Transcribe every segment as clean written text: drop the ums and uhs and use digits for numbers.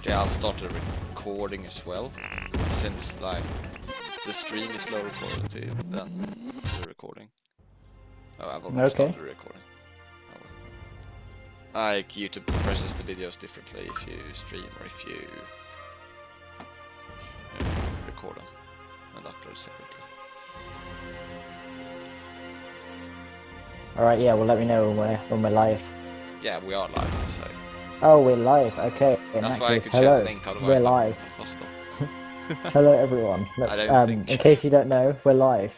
Yeah, I'll start the recording as well, since like the stream is lower quality than the recording. Oh, I've already started the recording. Oh, well. Like YouTube compresses the videos differently if you stream or if you record them and upload separately. Alright, yeah, well let me know when we're live. Yeah, we are live, so... Oh, we're live, okay. That's why I could share the link, otherwise we're live. Possible. Hello everyone. Look, in case you don't know, we're live.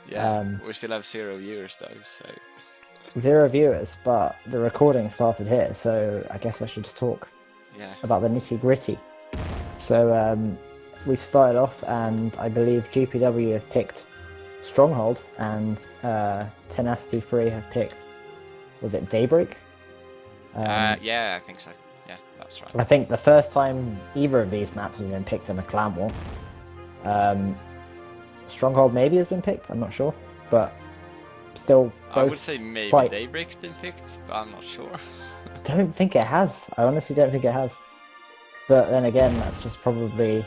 Yeah, we still have 0 viewers though, so... 0 viewers, but the recording started here, so I guess I should talk about the nitty-gritty. So, we've started off, and I believe GpW have picked Stronghold, and Tenacity 3 have picked, was it Daybreak? Yeah, I think so. Yeah, that's right. I think the first time either of these maps has been picked in a clan war. Stronghold maybe has been picked, I'm not sure, but still. I would say maybe Daybreak's been picked, but I'm not sure. Don't think it has. I honestly don't think it has. But then again, that's just probably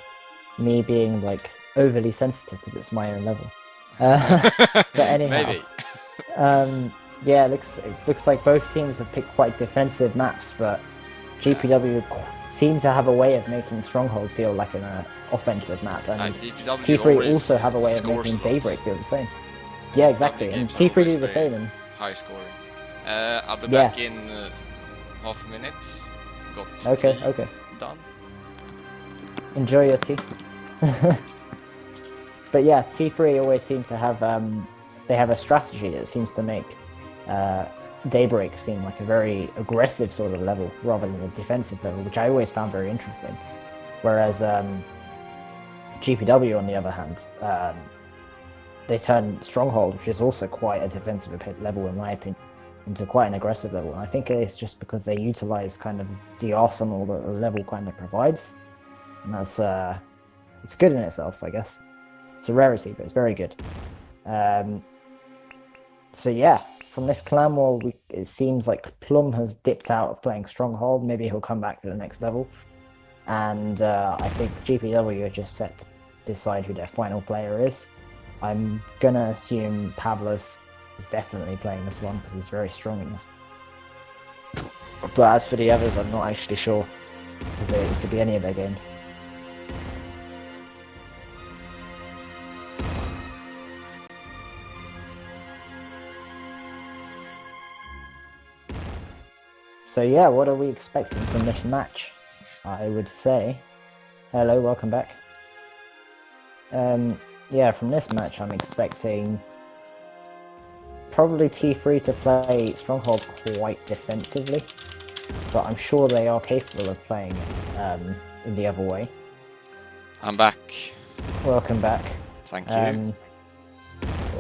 me being like overly sensitive because it's my own level. But anyhow, maybe. Yeah, it looks like both teams have picked quite defensive maps, but GpW seem to have a way of making Stronghold feel like an offensive map, and T3 also have a way of making Daybreak feel the same. Yeah, exactly, and T3 do the same. And... high scoring. I'll be back in half a minute. Got okay. Done. Enjoy your tea. But yeah, T3 always seem to have they have a strategy that seems to make Daybreak seem like a very aggressive sort of level rather than a defensive level, which I always found very interesting. Whereas GpW, on the other hand, they turn Stronghold, which is also quite a defensive level in my opinion, into quite an aggressive level. And I think it's just because they utilize kind of the arsenal that the level kind of provides, and that's it's good in itself, I guess. It's a rarity, but it's very good. So yeah, from this clan war, it seems like Plum has dipped out of playing Stronghold. Maybe he'll come back to the next level. And I think GpW are just set to decide who their final player is. I'm going to assume Pavlos is definitely playing this one because he's very strong in this. But as for the others, I'm not actually sure, because it could be any of their games. So yeah, what are we expecting from this match? I would say... Hello, welcome back. Yeah, from this match I'm expecting probably T3 to play Stronghold quite defensively, but I'm sure they are capable of playing in the other way. I'm back. Welcome back. Thank you.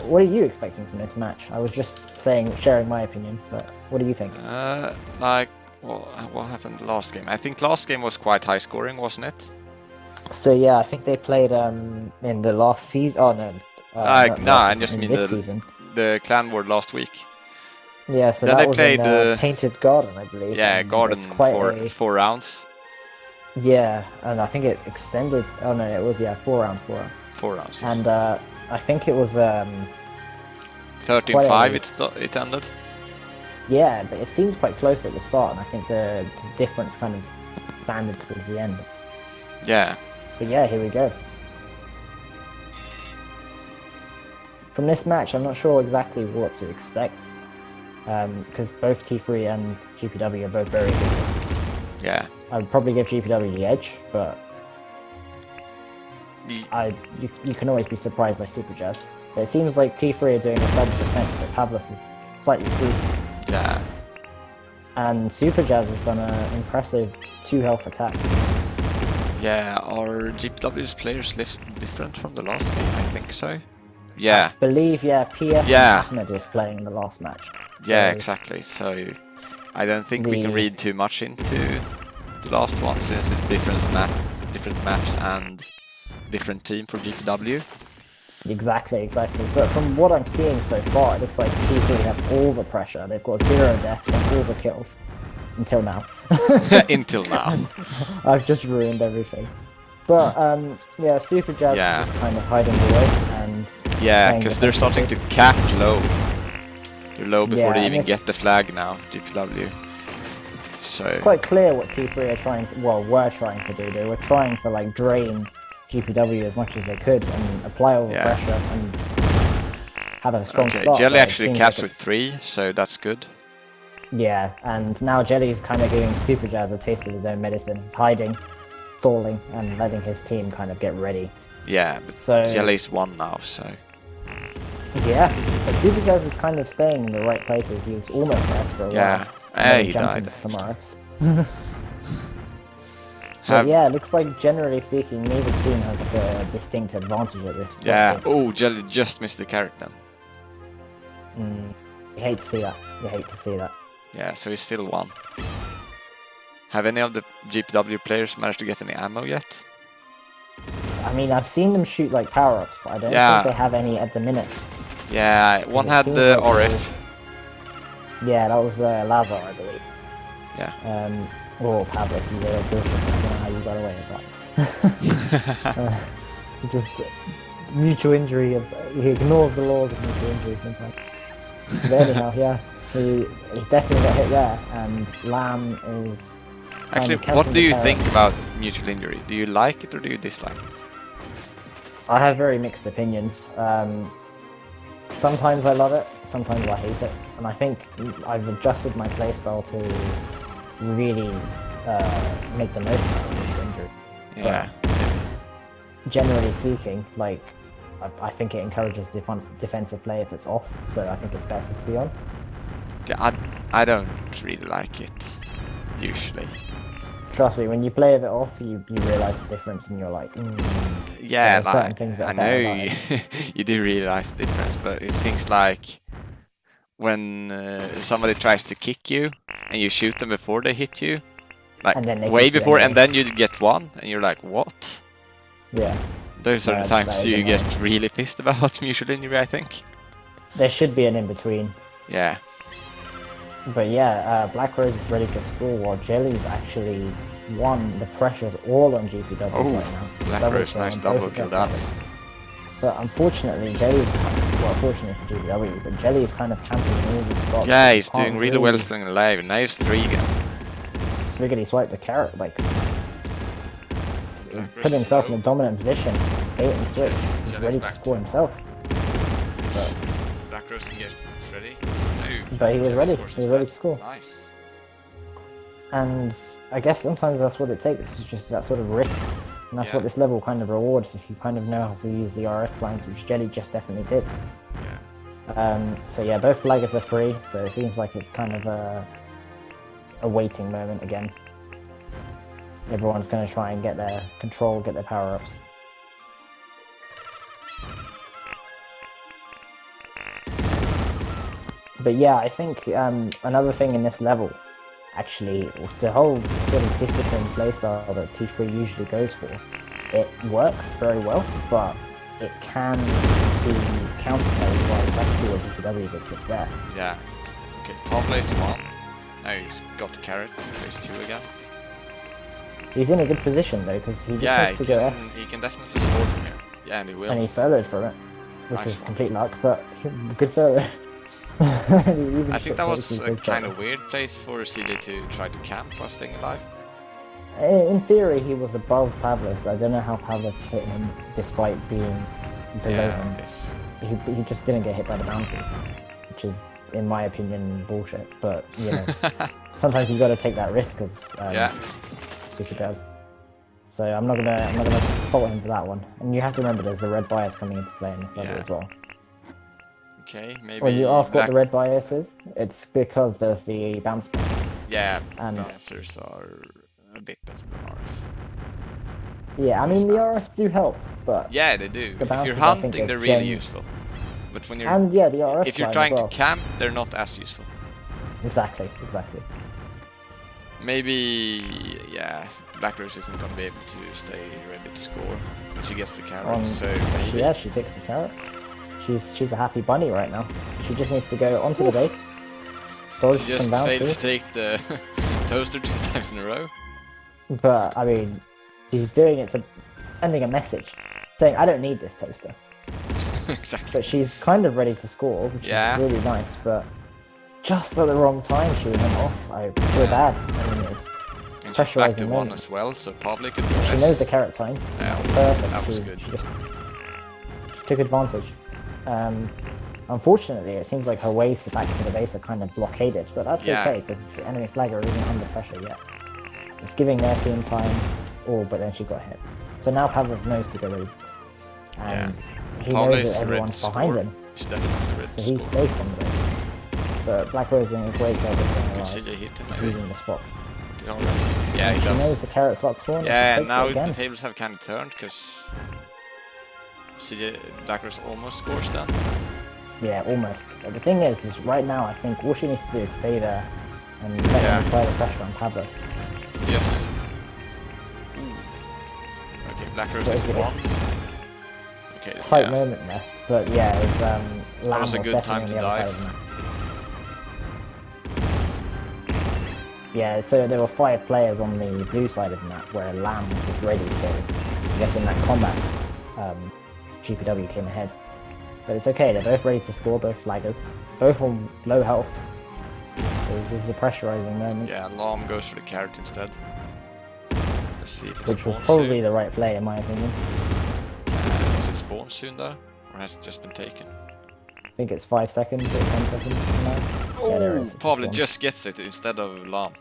What are you expecting from this match? I was just sharing my opinion, but what do you think? What happened last game? I think last game was quite high scoring, wasn't it? So yeah, I think they played in the last season. Oh no, I just mean the clan war last week. Yeah, so then that they was played in Painted Garden, I believe. Yeah, Garden for 4 rounds. Yeah, and I think it extended. Oh no, it was 4 rounds. 4 rounds. And I think it was 13-5 it ended. Yeah, but it seemed quite close at the start, and I think the difference kind of expanded towards the end. Yeah. But yeah, here we go. From this match, I'm not sure exactly what to expect, because both T3 and GpW are both very good. Yeah. I would probably give GpW the edge, but you can always be surprised by Super Jazz. But it seems like T3 are doing a better defense, so Pavlos is slightly screwed. Yeah. And Super Jazz has done an impressive 2 health attack. Yeah, are GpW's players different from the last game? I think so. Yeah. I believe, PF and Ahmed was playing in the last match. Yeah, exactly. So I don't think we can read too much into the last one, since it's different maps and different team for GpW. Exactly. But from what I'm seeing so far, it looks like T3 have all the pressure. They've got 0 deaths and all the kills. Until now. Until now. I've just ruined everything. But yeah, Super Jazz is just kind of hiding away and yeah, because they're starting to cap low. They're low before they even get the flag now, GpW. So it's quite clear what T3 are trying to, were trying to do. They were trying to like drain GpW as much as they could and apply all the pressure and have a strong start. Jelly actually caps with 3, so that's good. Yeah, and now Jelly's kind of giving Super Jazz a taste of his own medicine. He's hiding, stalling, and letting his team kind of get ready. Yeah, but Jelly's won now, so... Yeah, but Super Jazz is kind of staying in the right places. He was almost S for a while. Yeah, he died. Somewhere else. But yeah, it looks like generally speaking, neither team has like a distinct advantage at this point. Yeah, oh, Jelly just missed the carrot then. You hate to see that. You hate to see that. Yeah, so he's still 1. Have any of the GpW players managed to get any ammo yet? I mean, I've seen them shoot like power-ups, but I don't think they have any at the minute. Yeah, one had the RF. Yeah, that was Lazar, I believe. Yeah. Or Pablis, you little bullshit. I don't know how you got away with that. Just mutual injury. He ignores the laws of mutual injury sometimes. But anyhow, yeah, he definitely got hit there, and Lamb is... Actually, what do you think about mutual injury? Do you like it or do you dislike it? I have very mixed opinions. Sometimes I love it, sometimes I hate it, and I think I've adjusted my playstyle to really make the most out of mutual injury. Yeah. But generally speaking, like, I think it encourages defensive play if it's off, so I think it's better to be on. Yeah, I don't really like it, usually. Trust me, when you play it off, you realise the difference and you're like, yeah, certain things that I know you do realise the difference, but it's things like when somebody tries to kick you and you shoot them before they hit you, like way before, and then you get 1 and you're like, what? Yeah. Those are the times you get really pissed about mutual injury, I think. There should be an in-between. Yeah. But yeah, Black Rose is ready to score while Jelly's actually won. The pressure's all on GpW right now. Black Rose, nice double kill that. But unfortunately, fortunately for GpW, but Jelly's kind of camping in all these spots. Yeah, he's doing really well staying alive, and now he's 3 again. Swiggity swiped the carrot, like... Put himself in a dominant position, bait and switch. He's ready to score himself. But Black Rose can get ready. But he was ready. He was ready to score. Nice. And I guess sometimes that's what it takes. It's just that sort of risk, and that's what this level kind of rewards if you kind of know how to use the RF blinds, which Jelly just definitely did. Yeah. So yeah, both flaggers are free, so it seems like it's kind of a waiting moment again. Everyone's going to try and get their control, get their power-ups. But yeah, I think another thing in this level, actually, the whole sort of disciplined playstyle that T3 usually goes for, it works very well, but it can be counterplayed by exactly what GpW did just there. Yeah. Okay, Pablo's 1. Now he's got the carrot, he's 2 again. He's in a good position though, because he just needs to go F. He can definitely score from here. Yeah, and he will. And he soloed from it, which is complete luck, but good solo. I think that was a kind of weird place for CJ to try to camp while staying alive. In theory, he was above Pavlis. I don't know how Pavlis hit him despite being below him. He just didn't get hit by the bounty, which is, in my opinion, bullshit. But you know, sometimes you got to take that risk as Super does. So I'm not gonna fault him for that one. And you have to remember, there's the red bias coming into play in this level as well. Okay, maybe. When you ask what the red bias is, it's because there's the bounce back. Yeah, and bouncers are a bit better than RF. Yeah, I mean the RF do help, but yeah, they do. If you're hunting, they're really useful. But when you're the RF if you're trying to camp, they're not as useful. Exactly. Maybe Black Rose isn't gonna be able to stay ready to score, but she gets the carrot. So maybe. Yeah, she takes the carrot. She's a happy bunny right now. She just needs to go onto the base. She just failed to take toaster 2 times in a row. But I mean, she's doing it to sending a message saying, "I don't need this toaster." Exactly. But she's kind of ready to score, which is really nice. But just at the wrong time, she went off. I feel bad. I mean, it's and she's back to pressurizing 1 moment. as well, so Pavlik can do She knows the carrot time. Yeah, That was perfect. that was she, good. She just took advantage. Unfortunately, it seems like her ways back to the base are kind of blockaded, but that's okay because the enemy flagger isn't under pressure yet. It's giving their team time, but then she got hit. So now Pavlos knows to go raise, and he knows that everyone's behind him. He's definitely ready So he's safe on the raise. But Black Rose doing a great job of hit him, using the spot. Yeah, he does. She knows the carrot spot spawn. Yeah, and now the tables have kind of turned because Black Rose almost scores then. Yeah, almost. But the thing is right now I think all she needs to do is stay there and let him apply the pressure on Pavlos. Yes. Okay, Black Rose is 1. Okay, tight moment there, but yeah, it was that was a good time to dive. Yeah, so there were 5 players on the blue side of the map where Lamb was ready, so I guess in that combat, GpW came ahead. But it's okay, they're both ready to score, both flaggers, both on low health. So this is a pressurizing moment. Yeah, Lam goes for the carrot instead. Let's see if it Which was spawns probably soon. the right play in my opinion. Does it spawn soon though? Or has it just been taken? I think it's 5 seconds or 10 seconds from now. Yeah, there it is. Probably just gets it instead of Lam.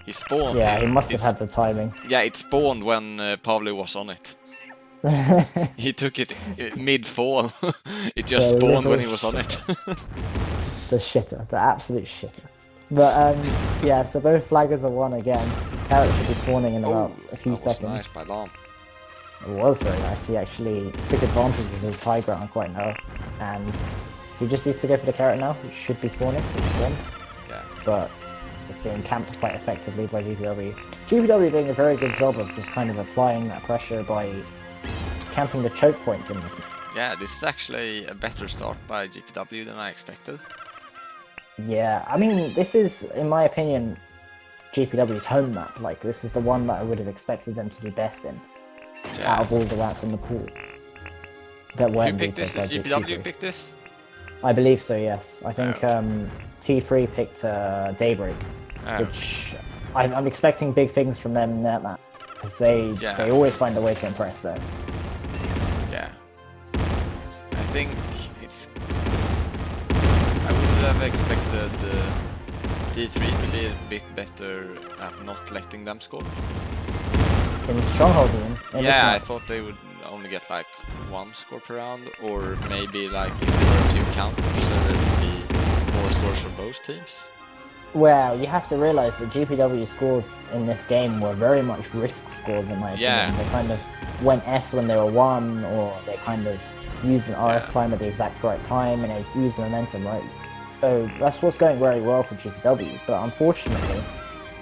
He spawned. Yeah, he must have had the timing. Yeah, it spawned when Pavli was on it. He took it mid-fall. It just spawned when he was on it. The shitter, the absolute shitter. But yeah, so both flaggers are 1 again. Carrot should be spawning in about a few seconds. That was nice by Lam. It was very nice. He actually took advantage of his high ground quite well, and he just needs to go for the carrot now. It should be spawning. It's spawned. Yeah. But it's being camped quite effectively by GpW. GpW doing a very good job of just kind of applying that pressure by camping the choke points in this. Yeah, this is actually a better start by GpW than I expected. Yeah, I mean, this is, in my opinion, GpW's home map. Like, this is the one that I would have expected them to do best in, out of all the maps in the pool. Who picked this? Did GpW pick this? I believe so, yes. I think T3 picked Daybreak, which I'm expecting big things from them in that map, because they always find a way to impress, though. Yeah. I think it's... I would have expected D3 to be a bit better at not letting them score. In Stronghold, even. Yeah, I thought they would only get like 1 score per round, or maybe like if there were a few counters, there would be more scores from both teams. Well, you have to realize that GpW scores in this game were very much risk scores, in my opinion. They kind of went S when they were 1, or they kind of used an RF climb at the exact right time, and they used the momentum right. So that's what's going very well for GpW, but unfortunately,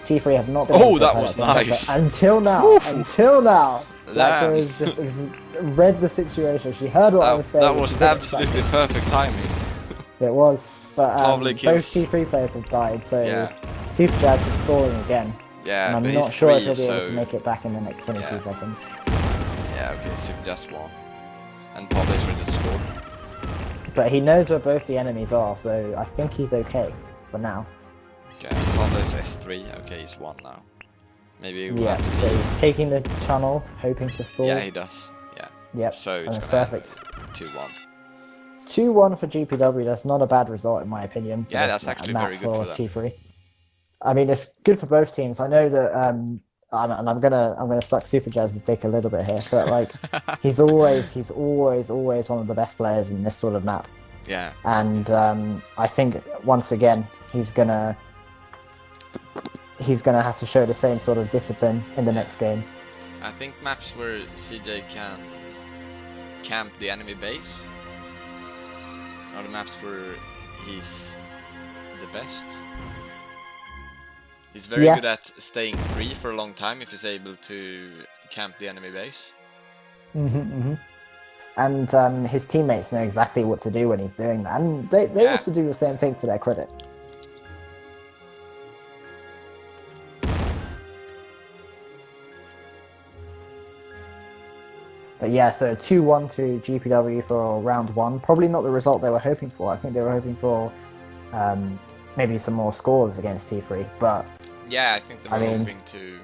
T3 have not been able to that was nice! Until now, until now! Black Rose just read the situation, she heard what I was saying. That was absolutely perfect timing. It was, but both kills. T3 players have died, so Super Jazz is stalling again. Yeah, and I'm not sure if he'll be able to make it back in the next 22 seconds. Yeah, okay, Super Jazz won. And Pablo's ready to score. But he knows where both the enemies are, so I think he's okay for now. Okay, Pablo's S3, okay, he's 1 now. Maybe we'll have to so he's taking the tunnel, hoping to stall. Yeah, he does. Yeah. Yep, so and it's perfect. 2-1. 2-1 for GpW, that's not a bad result in my opinion. Yeah, that's actually very good for them. T3. I mean, it's good for both teams. I know that, and I'm gonna suck Super Jazz's dick a little bit here, but like, he's always one of the best players in this sort of map. Yeah. And I think once again he's gonna have to show the same sort of discipline in the next game. I think maps where CJ can camp the enemy base are the maps where he's the best. He's very good at staying free for a long time if he's able to camp the enemy base. And his teammates know exactly what to do when he's doing that, and they also do the same thing to their credit. But yeah, so 2-1 to GpW for round 1. Probably not the result they were hoping for. I think they were hoping for maybe some more scores against T3. But yeah, I think they were hoping to.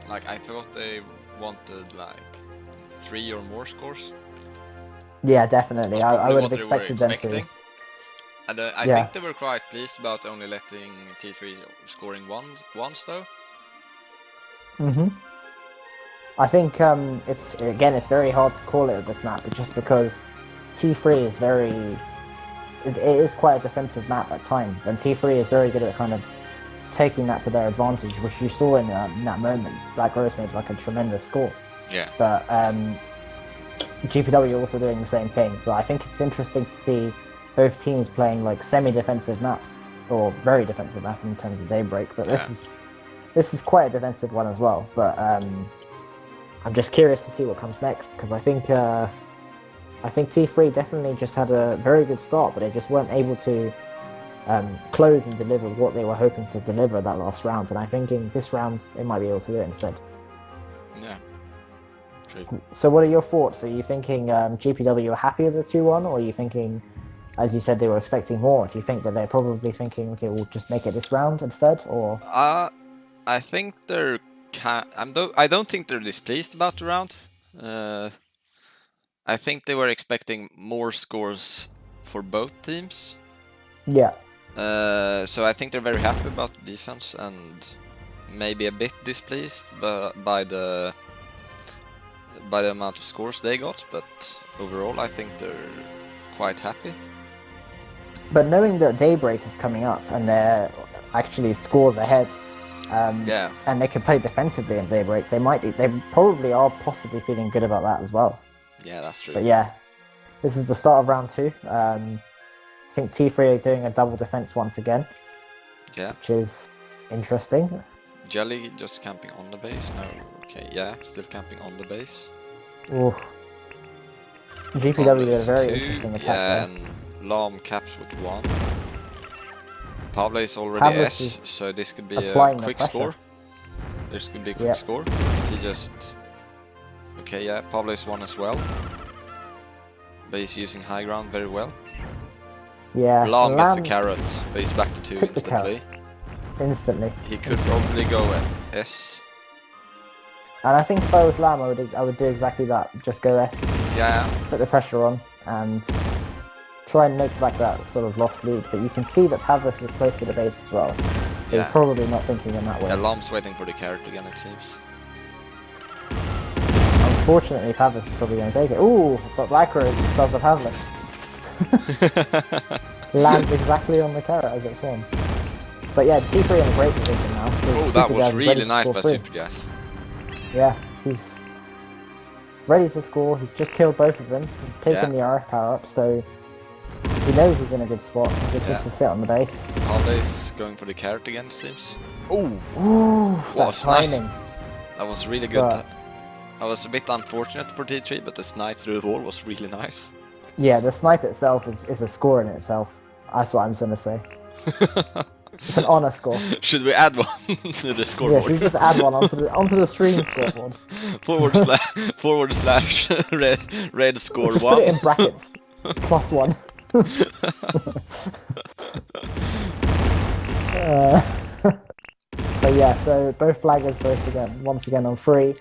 Like, I thought they wanted like 3 or more scores. Yeah, definitely. I would have expected them to. And I think they were quite pleased about only letting T3 scoring once though. I think it's very hard to call it with this map, but just because T3 is it is quite a defensive map at times, and T3 is very good at kind of taking that to their advantage, which you saw in that moment. Black Rose made like a tremendous score. Yeah. But GpW also doing the same thing, so I think it's interesting to see both teams playing like semi-defensive maps, or very defensive map in terms of Daybreak. But this is quite a defensive one as well. But I'm just curious to see what comes next, because I think T3 definitely just had a very good start, but they just weren't able to close and deliver what they were hoping to deliver that last round. And I think in this round they might be able to do it instead. Yeah. True. So what are your thoughts? Are you thinking GpW are happy with the 2-1, or are you thinking, as you said, they were expecting more? Do you think that they're probably thinking, okay, we'll just make it this round instead, or? I think they're. I don't think they're displeased about the round. I think they were expecting more scores for both teams. Yeah. So I think they're very happy about the defense, and maybe a bit displeased by the amount of scores they got. But overall, I think they're quite happy. But knowing that Daybreak is coming up and they're actually scores ahead, and they can play defensively in Daybreak, they probably are possibly feeling good about that as well. Yeah, that's true. But yeah, this is the start of round 2. I think T3 are doing a double defense once again. Yeah. Which is interesting. Jelly just camping on the base? No, okay, yeah, still camping on the base. Ooh. GpW did a very interesting attack there. And Lam caps with 1. Pablo is already S, so this could be a quick score. This could be a quick score if he just... Okay, yeah, Pablo is 1 as well. But he's using high ground very well. Yeah, Lam gets the carrots, but he's back to 2 instantly. He could probably go S. And I think if I was Lam, I would do exactly that. Just go S. Yeah. Put the pressure on and try and make back that sort of lost lead. But you can see that Pavlis is close to the base as well. So he's probably not thinking in that way. Yeah, Lam's waiting for the carrot again, it seems. Unfortunately, Pavlis is probably going to take it. Ooh, but Black Rose does the Pavlis. Lands exactly on the carrot as it spawns. But yeah, T3 in a great position now. Oh, that was really nice by Super Jazz. Yeah, he's ready to score. He's just killed both of them. He's taken the RF power up, so he knows he's in a good spot. He just needs to sit on the base. Pablo's going for the carrot again, it seems. Ooh, what timing. That was really good. That was a bit unfortunate for T3, but the snipe through the wall was really nice. Yeah, the snipe itself is a score in itself. That's what I'm going to say. It's an honor score. Should we add one to the scoreboard? Yeah, should we just add one onto the stream scoreboard? forward slash red score just 1. Put it in brackets. +1. But yeah, so both flaggers once again on 3.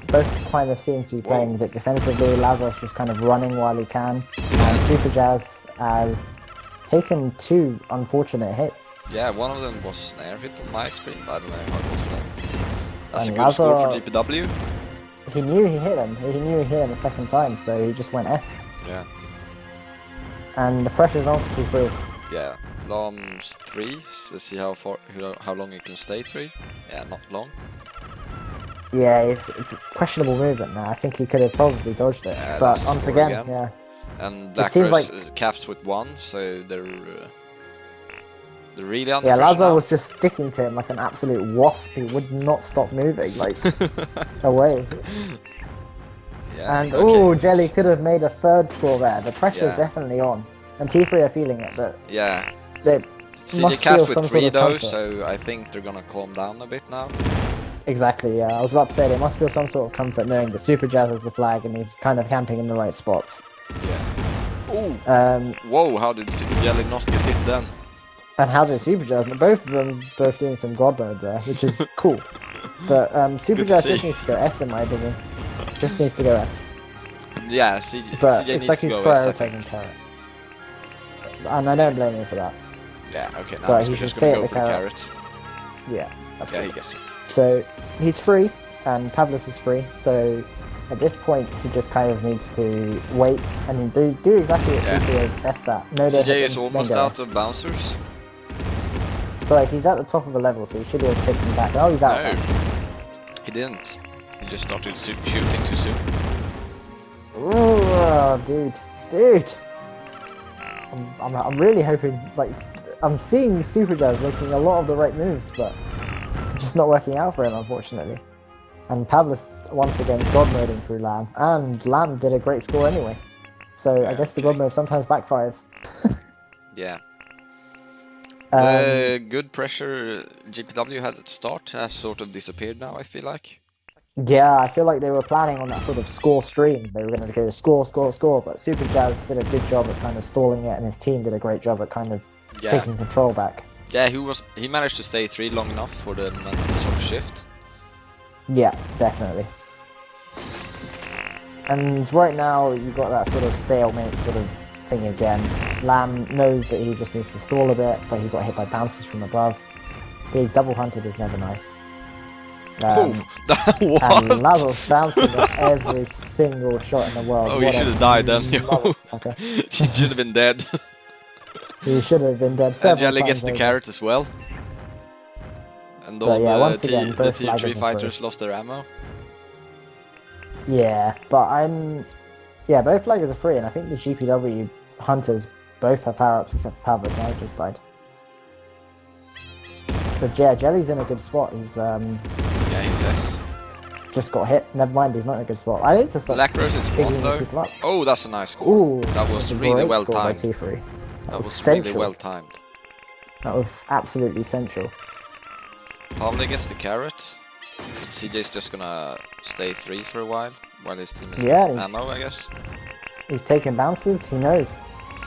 Both kind of seem to be playing a bit defensively. Lazarus just kind of running while he can. And Super Jazz has taken 2 unfortunate hits. Yeah, one of them was an air hit on my screen, but I don't know how it was for them. That's a good score for GpW. He knew he hit him. He knew he hit him the second time, so he just went S. Yeah. And the pressure's on for T3. Yeah, Lam's 3. So let's see how long he can stay 3. Yeah, not long. Yeah, it's questionable movement now. I think he could have probably dodged it. Yeah, but once again, yeah. And Black Rose caps with 1, so they're really under pressure Lazo now. was just sticking to him like an absolute wasp. He would not stop moving, like, away. Yeah, and Jelly could have made a 3rd score there. The pressure's definitely on. And T3 are feeling it, but they CJ capped with 3 though, so I think they're gonna calm down a bit now. Exactly, yeah. I was about to say, they must feel some sort of comfort knowing that Super Jazz has the flag and he's kind of camping in the right spots. Yeah. Ooh. Um, Whoa, how did Jelly not get hit then? and how did Super Jazz? Both of them doing some god mode there, which is cool. But Super Good to Jazz see. just needs to go S in my opinion. Just needs to go S. Yeah, But CJ it's needs like to he's go S, I think. prioritizing carrot. And I don't blame him for that. Yeah, okay, now But he's he just should gonna stay go at for the the carrot. carrot. Yeah, that's Yeah, good. he gets it. So he's free, and Pavlos is free. So at this point, he just kind of needs to wait and do exactly what CJ best at. No, CJ is almost out of bouncers. But like, he's at the top of a level, so he should be able to take some back. Oh, he's out. No, he didn't. He just started shooting too soon. Oh, dude. I'm really hoping, like, I'm seeing Super Jazz making a lot of the right moves, but it's just not working out for him, unfortunately. And Pavlos, once again, god moding through Lamb, and Lamb did a great score anyway. So Yeah, I guess the okay. god mode sometimes backfires. Yeah. The good pressure GpW had at the start has sort of disappeared now, I feel like. Yeah, I feel like they were planning on that sort of score stream. They were going to go score, but Super Jazz did a good job at kind of stalling it, and his team did a great job at kind of taking control back. Yeah, he managed to stay 3 long enough for the momentum to sort of shift. Yeah, definitely. And right now, you've got that sort of stalemate sort of thing again. Lamb knows that he just needs to stall a bit, but he got hit by bounces from above. Being double hunted is never nice. What? And Lazar's bouncing off every single shot in the world. Oh, he should have died then, yo. Okay. He should have been dead. He should have been dead. And Jelly gets the carrot as well. And all once the again, both Tier 3 flaggers fighters lost their ammo. Yeah, but both flaggers are free, and I think the GpW hunters both have power-ups except for Pavlos, now just died. But yeah, Jelly's in a good spot. He's Yeah, he says. just got hit. Never mind, he's not in a good spot. I need to start Black Rose is picking one these people though. up. Oh, that's a nice score. Ooh, that was that's a really great well score by timed. T3. That was central. really well timed. That was absolutely central. Pavle gets the carrot. CJ's just gonna stay 3 for a while his team is getting ammo, I guess. He's taking bounces, he knows.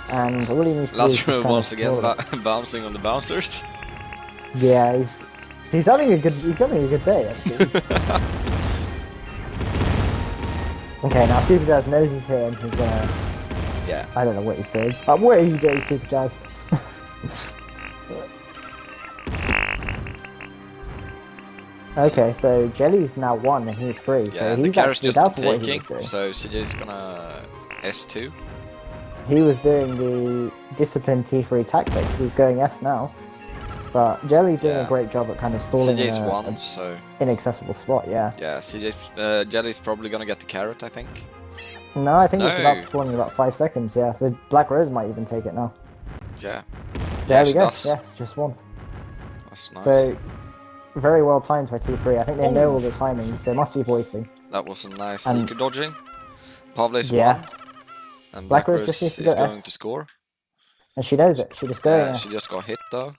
And all he needs to do is Lazarus once again bouncing on the bouncers. Yeah, he's having a good day actually. Okay, now Super Jazz knows he's here and he's gonna... Yeah. I don't know what he's doing. What are you doing, Super Jazz? Okay, so Jelly's now 1 and he's 3. Yeah, so and the he's carrot's actually, just that's not what he taking, was doing. so CJ's gonna S2. He was doing the disciplined T3 tactic. He's going S now. But Jelly's doing a great job at kind of stalling CJ's in one, so inaccessible spot, yeah. Yeah, Jelly's probably gonna get the carrot, I think. No, I think it's about to spawn in about 5 seconds, yeah. So Black Rose might even take it now. Yeah. There we go, yeah, just once. That's nice. So, very well timed by T3. I think they know all the timings. They must be voicing. That was a nice seeker dodging. Pavle's 1. And Black Black Rose just Rose needs is to go going to score. And she knows it. She just goes. Yeah, she just got hit though.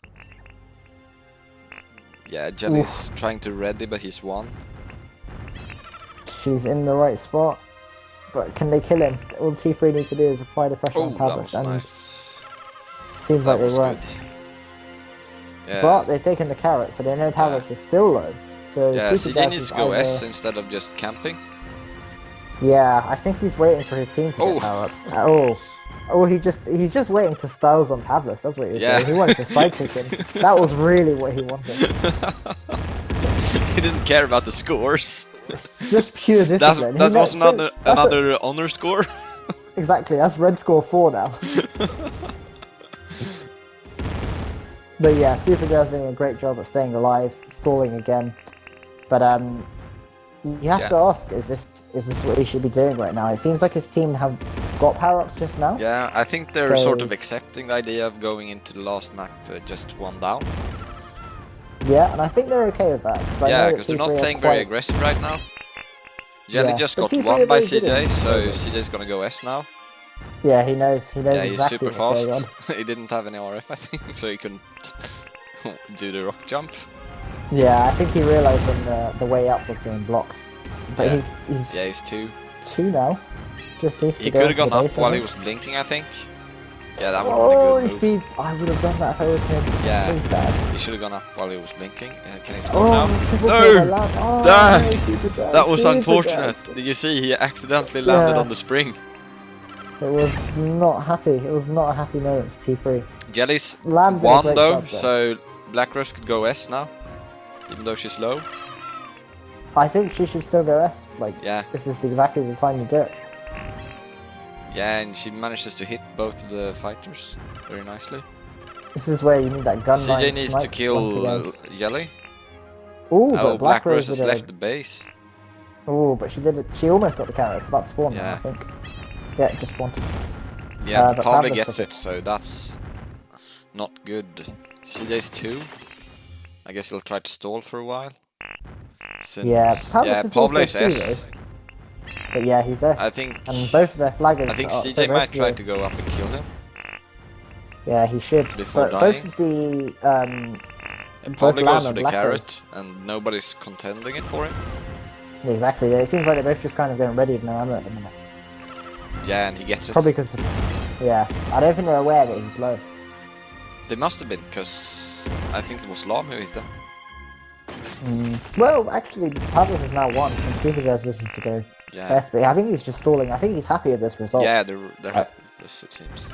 Yeah, Jelly's trying to ready, but he's 1. She's in the right spot. But can they kill him? All T3 needs to do is apply the pressure on Pavlos. That was nice. Seems like they weren't. Yeah. But they've taken the carrot, so they know Pavlos is still low. So yeah, CJ needs to go S instead of just camping. Yeah, I think he's waiting for his team to get power-ups. He's just waiting to styles on Pavlos. That's what he was doing. He wanted to sidekick him. That was really what he wanted. He didn't care about the scores. It's just pure discipline. That was another honor score. Exactly, that's red score 4 now. But yeah, Super Jazz doing a great job at staying alive, stalling again. But you have to ask, is this what he should be doing right now? It seems like his team have got power-ups just now. Yeah, I think they're sort of accepting the idea of going into the last map just 1 down. Yeah, and I think they're okay with that. Because they're not playing very aggressive right now. Jelly just got 1 by CJ, so CJ's gonna go S now. Yeah, he knows. Yeah, exactly he's super what's fast. He didn't have any RF, I think, so he couldn't do the rock jump. Yeah, I think he realised when the way up was being blocked. But Yeah. he's 2. 2 now. Just needs to He go could have into gone the up base, while I he think. was blinking, I think. Yeah, that would have been a Oh, good if move. I would have done that if I was him. Yeah. So sad. He should have gone up while he was blinking. Can he score Oh, now? triple No! kill by Lamb. Oh, Damn! no, Super Jazz, That was Super unfortunate. Jazz. Did you see? He accidentally landed on the spring. It was not happy. It was not a happy moment for T3. Jelly's Lamb did a 1 great though, job, so Black Rose could go S now. Even though she's low. I think she should still go S. Like, Yeah. this is exactly the time to do it. Yeah, and she manages to hit both of the fighters very nicely. This is where you need that gun line CJ needs to snipe kill once again. Jelly. Ooh, Oh, but Black Rose did has left the base. Ooh, but she did it. She almost got the carrot. It's about to spawn now, Yeah. I think. Yeah, it just spawned. Yeah, but Pavle Pavlos gets took it, so that's not good. CJ's 2. I guess he'll try to stall for a while. Since, Yeah, Pavlos is also Pavle's 2 S. though. But yeah, he's S. I think. And both of their flaggers. I think are, CJ so might both try of to go up and kill him. Yeah, he should. Before but dying. both of the And both Pavle Lamb goes for and the Black carrot, Rose. and nobody's contending it for him. Exactly. Yeah, it seems like they're both just kind of getting ready with no ammo at the minute. Yeah, and he gets it. Probably because, yeah, I don't think they're aware that he's low. They must have been, because I think it was Lam who hit them. Well, actually, Pavlos is now 1, and Super Jazz listens to go Yeah. first, but I think he's just stalling. I think he's happy with this result. Yeah, they're happy with this, it seems.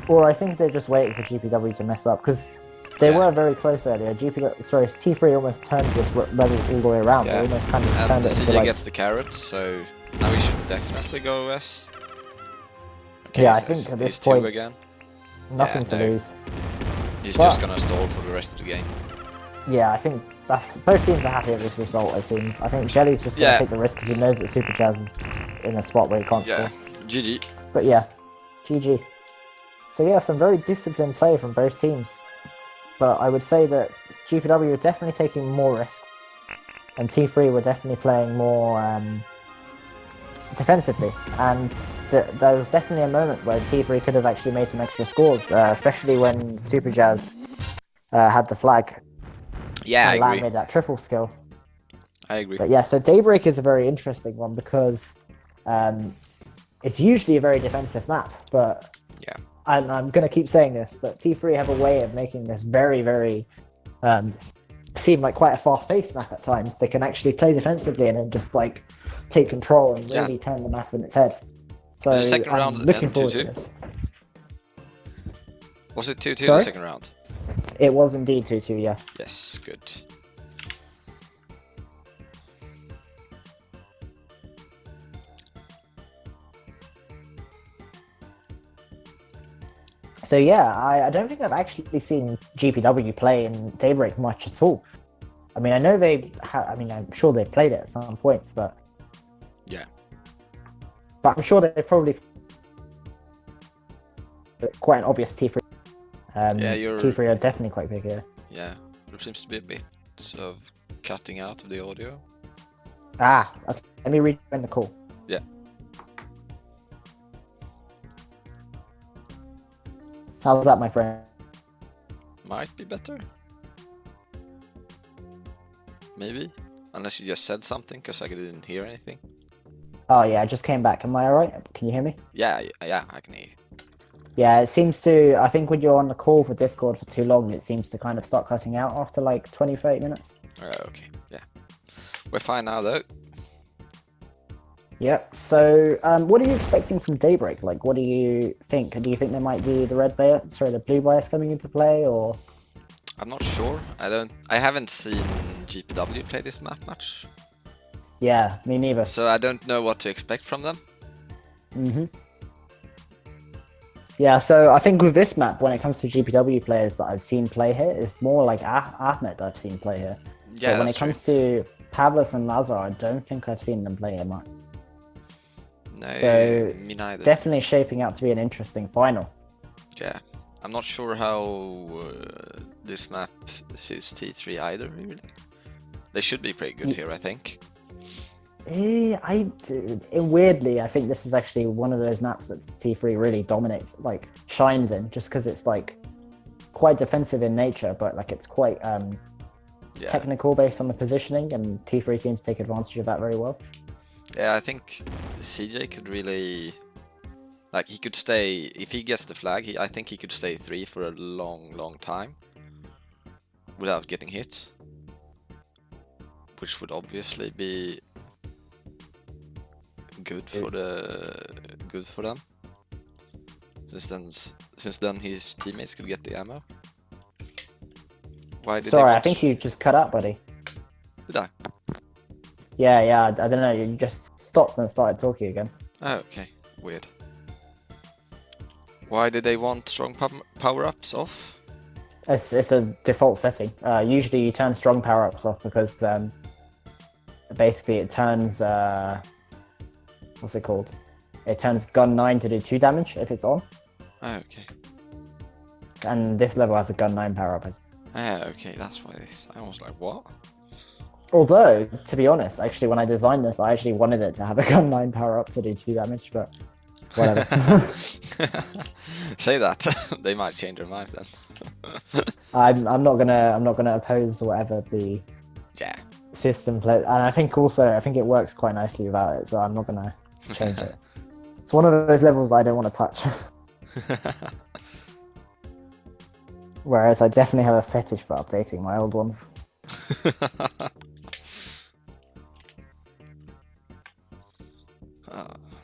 Or I think they're just waiting for GpW to mess up, because they Yeah. were very close earlier. T3 almost turned this level all the way around. Yeah. They almost kind of And turned the it into CJ like... gets the carrot, so now he should definitely go S. Okay, Yeah, I so think at this he's point- 2 again. Nothing Yeah, to no. lose. He's But- just gonna stall for the rest of the game. Yeah, I think that's both teams are happy with this result. It seems. I think Jelly's just gonna Yeah. take the risk because he knows that Super Jazz is in a spot where he can't Yeah, score. GG. But yeah, GG. So yeah, some very disciplined play from both teams. But I would say that GpW were definitely taking more risk, and T3 were definitely playing more defensively. And there was definitely a moment where T3 could have actually made some extra scores, especially when Super Jazz had the flag. Yeah, I and Lam agree. made that triple skill. I agree. But yeah, so Daybreak is a very interesting one because it's usually a very defensive map, but Yeah. I'm going to keep saying this, but T3 have a way of making this very, very seem like quite a fast-paced map at times. They can actually play defensively and then just like take control and really turn the map in its head. So The second I'm round looking ended forward to 2-2? this. Was it 2-2 Sorry? the second round? It was indeed 2-2, yes. Yes, good. So yeah, I don't think I've actually seen GpW play in Daybreak much at all. I mean, I know I'm sure they've played it at some point, but Yeah. But I'm sure they probably quite an obvious T3. Yeah, T3 are definitely quite big here. Yeah, there seems to be a bit of cutting out of the audio. Ah, okay. Let me read in the call. Yeah. How's that, my friend? Might be better. Maybe. Unless you just said something, because I didn't hear anything. Oh yeah, I just came back. Am I alright? Can you hear me? Yeah, I can hear you. Yeah, it seems to. I think when you're on the call for Discord for too long, it seems to kind of start cutting out after like 20, 30 minutes. Okay, yeah. We're fine now, though. Yep. So, what are you expecting from Daybreak? Like, what do you think? Do you think there might be the blue bias coming into play, or? I'm not sure. I haven't seen GpW play this map much, Yeah, me neither. so I don't know what to expect from them. Yeah, so I think with this map, when it comes to GpW players that I've seen play here, it's more like Ahmed I've seen play here. Yeah, But when that's it comes to Pavlos and Lazar, I don't think I've seen them play here much. No, So, me neither. Definitely shaping out to be an interesting final. Yeah, I'm not sure how this map suits T3 either, really. They should be pretty good here, I think. Weirdly, I think this is actually one of those maps that T3 really dominates, like shines in, just because it's like quite defensive in nature, but like it's quite technical based on the positioning, and T3 seems to take advantage of that very well. Yeah, I think CJ could really, like, he could stay, if he gets the flag, I think he could stay 3 for a long time without getting hit, which would obviously be good for them, since then his teammates could get the ammo. Why did Sorry, I think you just cut out, buddy. Did I? Yeah, I don't know, you just stopped and started talking again. Oh, okay, weird. Why did they want strong power-ups off? It's a default setting. Usually you turn strong power-ups off because basically it turns what's it called? It turns gun 9 to do 2 damage if it's on. Oh, okay. And this level has a gun 9 power-up. Oh, okay, that's why this. I was like, what? Although, to be honest, actually when I designed this, I actually wanted it to have a gun 9 power-up to do 2 damage, but whatever. Say that. They might change their mind then. I'm not gonna oppose whatever the system plays, and I think it works quite nicely without it, so I'm not gonna change it. It's one of those levels I don't want to touch. Whereas I definitely have a fetish for updating my old ones.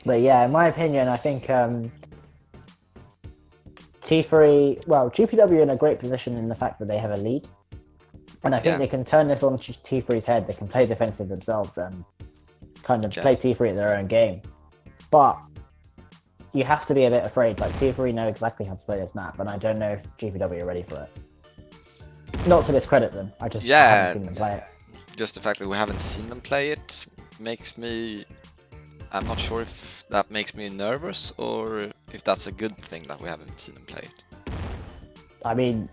But yeah, in my opinion, I think T3, well, GpW are in a great position in the fact that they have a lead. And I think they can turn this on T3's head. They can play defensive themselves and kind of play T3 at their own game. But you have to be a bit afraid. Like, T3 know exactly how to play this map, and I don't know if GpW are ready for it. Not to discredit them, I just haven't seen them play it. Just the fact that we haven't seen them play it makes me... I'm not sure if that makes me nervous or if that's a good thing that we haven't seen them play it. I mean,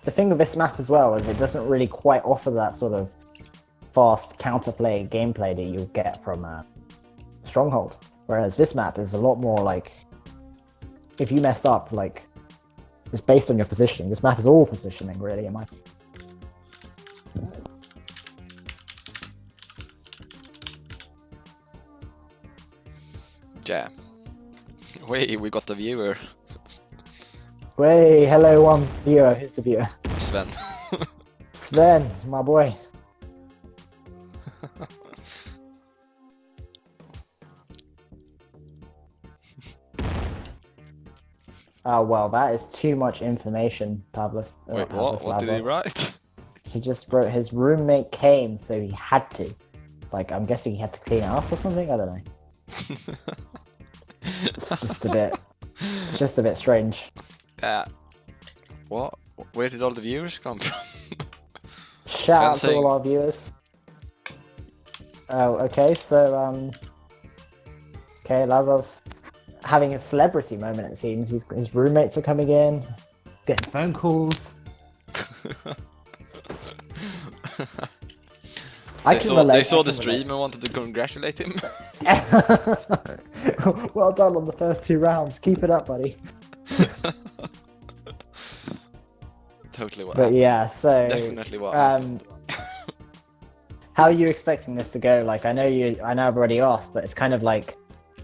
the thing with this map as well is it doesn't really quite offer that sort of fast counterplay gameplay that you get from Stronghold. Whereas this map is a lot more like, if you mess up, like, it's based on your positioning. This map is all positioning, really, in my opinion. Yeah. Wait, we got the viewer. Wait, hello, one viewer. Who's the viewer? Sven. Sven, my boy. Oh, well, that is too much information, Pablos. Wait, what? What did he write? He just wrote his roommate came, so he had to. Like, I'm guessing he had to clean it up or something? I don't know. It's just a bit strange. What? Where did all the viewers come from? Shout out to all our viewers. Oh, okay, so, okay, Lazar's having a celebrity moment, it seems. His roommates are coming in, getting phone calls. They saw the stream and wanted to congratulate him. Well done on the first 2 rounds. Keep it up, buddy. Totally what But happened. yeah, so Definitely what happened. How are you expecting this to go? Like, I know I've already asked, but it's kind of like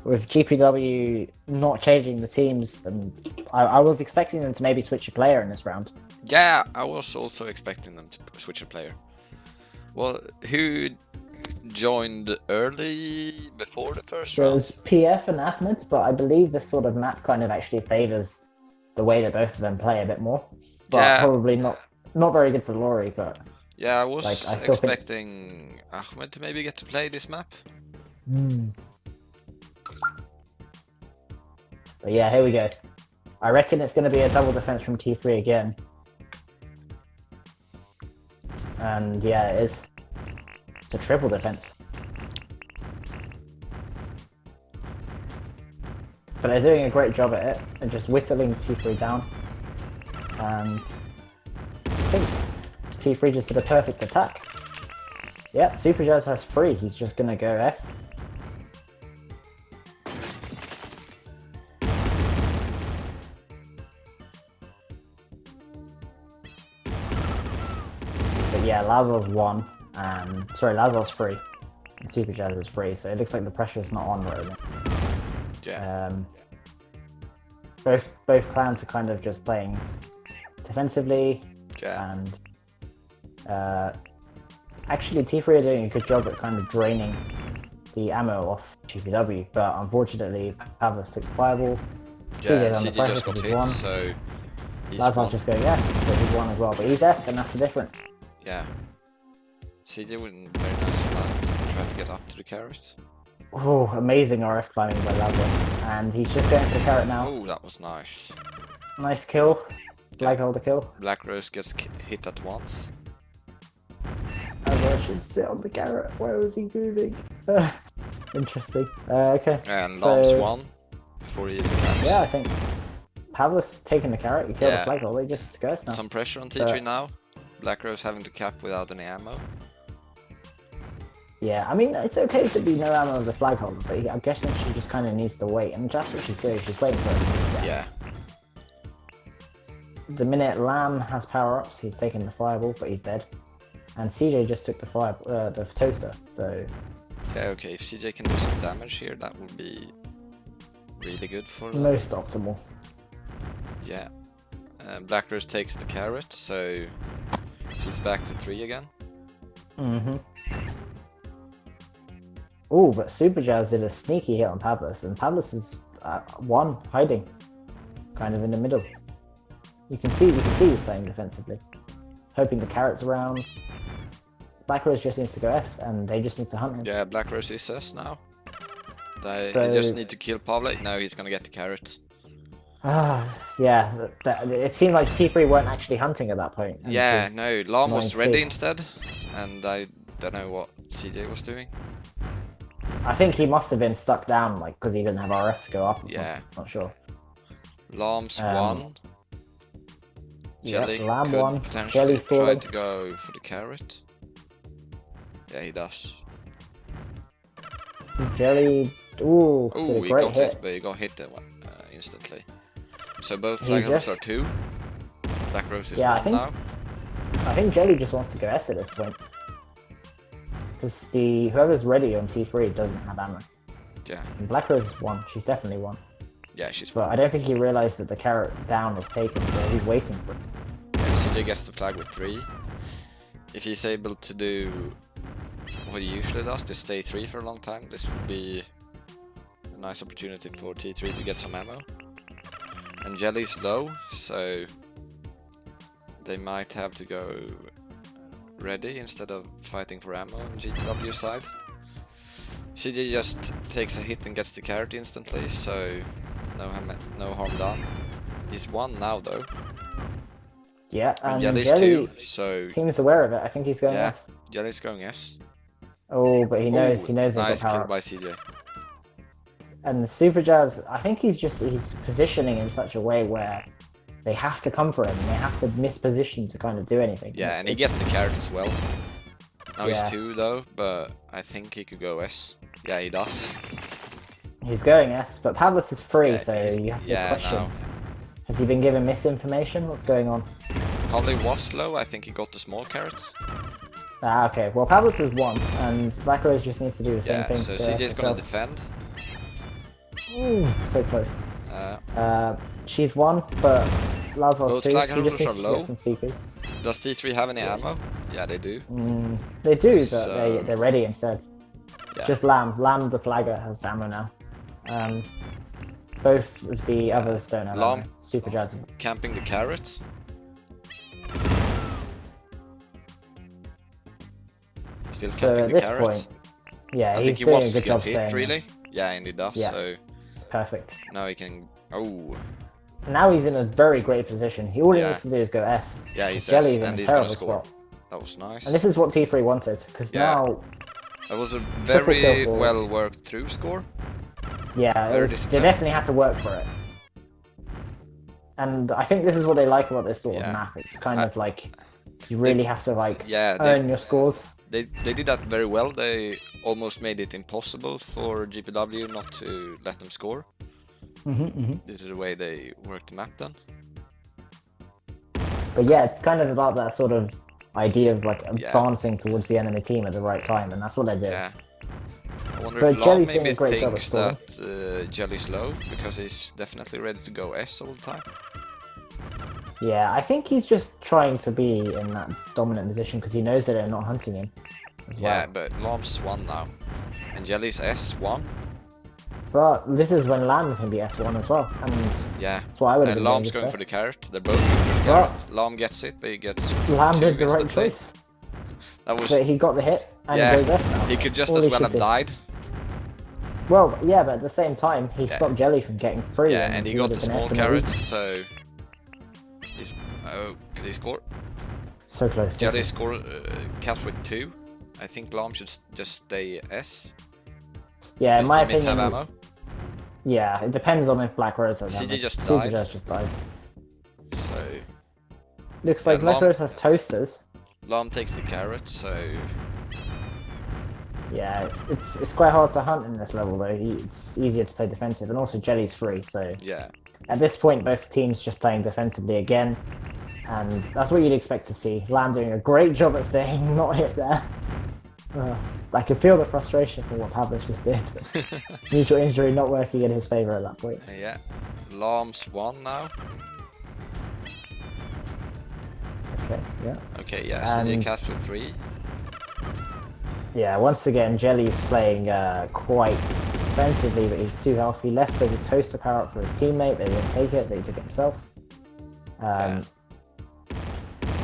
with GpW not changing the teams, and I was expecting them to maybe switch a player in this round. Yeah, I was also expecting them to switch a player. Well, who joined early before the first round? It was PF and Ahmed, but I believe this sort of map kind of actually favors the way that both of them play a bit more. But probably not very good for Laurie, but... Yeah, I was expecting Ahmed to maybe get to play this map. But yeah, here we go. I reckon it's going to be a double defense from T3 again. And yeah, it is. It's a triple defense. But they're doing a great job at it, and just whittling T3 down. And I think T3 just did a perfect attack. Yeah, Super Jazz has 3, he's just gonna go S. But yeah, Lazar's 1, and sorry, Lazar's 3, and Super Jazz is 3. So it looks like the pressure is not on really. Yeah. Both clans are kind of just playing defensively, Yeah. and actually T3 are doing a good job at kind of draining the ammo off GpW, but unfortunately Pavlos took the fireball. Yeah, CJ just got hit, so he's Lazar's just going S, but he's 1 as well, but he's S, and that's the difference. Yeah. CJ went very nice climb to try to get up to the carrot. Oh, amazing RF climbing by Lazar, and he's just going for the carrot now. Oh, that was nice. Nice kill. Flag holder kill. Black Rose gets hit at once. Lazar should sit on the carrot. Where was he moving? Interesting. Okay. And Lams won before he even caps. Yeah, I think Pavlos taking the carrot. He killed the flag holder. He just goes now. Some pressure on T3 now. Black Rose having to cap without any ammo. Yeah, I mean, it's okay to be no ammo of the flag holder, but I'm guessing she just kind of needs to wait. And that's what she's doing. She's waiting for it. Yeah. The minute Lamb has power-ups, he's taking the fireball, but he's dead. And CJ just took the toaster, so... Yeah, okay, if CJ can do some damage here, that would be really good for them. Most optimal. Yeah. Black Rose takes the carrot, so she's back to 3 again. Mm-hmm. Oh, but Super Jazz did a sneaky hit on Pavlos, and Pavlos is 1, hiding, kind of in the middle. You can see he's playing defensively, hoping the carrot's around. Black Rose just needs to go S, and they just need to hunt him. Yeah, Black Rose is S now. They just need to kill Pavlo. Now he's gonna get the carrot. Yeah, it seemed like T3 weren't actually hunting at that point. Yeah, no, Lam was ready instead, and I don't know what CJ was doing. I think he must have been stuck down, like, because he didn't have RF to go up. Yeah. Not sure. Lams won. Jelly Lamb could won. potentially try to go for the carrot. Yeah, he does. Jelly, ooh, he got hit, but he got hit instantly. So both flag holders are 2. Black Rose is 1 now. I think Jelly just wants to go S at this point. Because whoever's ready on T3 doesn't have ammo. Yeah. And Black Rose is 1. She's definitely 1. Yeah, she's 1. But I don't think he realized that the carrot down is taken, so he's waiting for it. Yeah, CJ gets the flag with 3. If he's able to do what he usually does, just stay 3 for a long time, this would be a nice opportunity for T3 to get some ammo. And Jelly's low, so they might have to go ready instead of fighting for ammo on GpW side. CJ just takes a hit and gets the carrot instantly, so no harm done. He's 1 now though. Yeah, and Jelly's 2, so... Seems aware of it. I think he's going S. Jelly's going S. Oh, but he knows Nice kill by CJ. And the Super Jazz, I think he's positioning in such a way where they have to come for him, and they have to misposition to kind of do anything. Yeah, and he gets the carrot as well. Now he's 2 though, but I think he could go S. Yeah, he does. He's going S, but Pavlos is 3, so you have to question. No. Has he been given misinformation? What's going on? Probably was low. I think he got the small carrots. Okay. Well, Pavlos is 1, and Black Rose just needs to do the same thing. So CJ's gonna defend. Ooh, so close. She's 1, but Lazar's 2. Both flag holders are low. Some CPs. Does T3 have any ammo? Yeah, they do. They do, but they're ready instead. Yeah. Just Lamb the flagger has ammo now. Both of the others don't have ammo. Super Jazz. Camping the carrots. Still camping the carrots. Yeah, I think he wants to get hit, really. Yeah, and he does, so... Perfect. Now he can... Oh. Now he's in a very great position. All he needs to do is go S. Yeah, he's S, and he's gonna score. That was nice. And this is what T3 wanted, because now... That was a very well worked through score. Yeah, they definitely had to work for it. And I think this is what they like about this sort of map. It's kind of like, you really have to earn your scores. They did that very well. They almost made it impossible for GpW not to let them score. This is the way they worked the map then. But yeah, it's kind of about that sort of idea of like advancing towards the enemy team at the right time, and that's what they did. Yeah. I wonder But if Lam Jelly's doing maybe a great job at thinks stalling. that Jelly's low because he's definitely ready to go S all the time. Yeah, I think he's just trying to be in that dominant position because he knows that they're not hunting him as well. Yeah, but Lam's 1 now. And Jelly's S1. But this is when Lamb can be S1 as well. And yeah. That's what I would have And been Lam's doing going for the carrot. They're both going for the carrot. Lam gets it, but he gets Lamb 2 did the right instantly. choice. That was... But he got the hit and yeah, he goes S now. he could just All as he well should have do. died. Well, yeah, but at the same time, he stopped Jelly from getting free. Yeah, and he got would the have been small S for no carrot, reason. so... He's... Oh, could he score? So close. Jelly score caps with 2. I think Lam should just stay S. Yeah, in His my teammates opinion. have ammo. Yeah, it depends on if Black Rose has ammo. CJ just CJ died. just died. So... Looks like Yeah, Black Lam- Rose has toasters. Lam takes the carrot, so... Yeah, it's quite hard to hunt in this level though. It's easier to play defensive, and also Jelly's free. So Yeah. at this point, both teams just playing defensively again, and that's what you'd expect to see. Lamb doing a great job at staying not hit there. I could feel the frustration for what Pavlich just did. Mutual injury not working in his favour at that point. Yeah. Lam's 1 now. Okay, yeah. Okay, yeah, And- CJ caps with 3. Yeah, once again, Jelly's playing quite defensively, but he's too healthy. Left with a toaster power up for his teammate, they didn't take it, but he took it himself.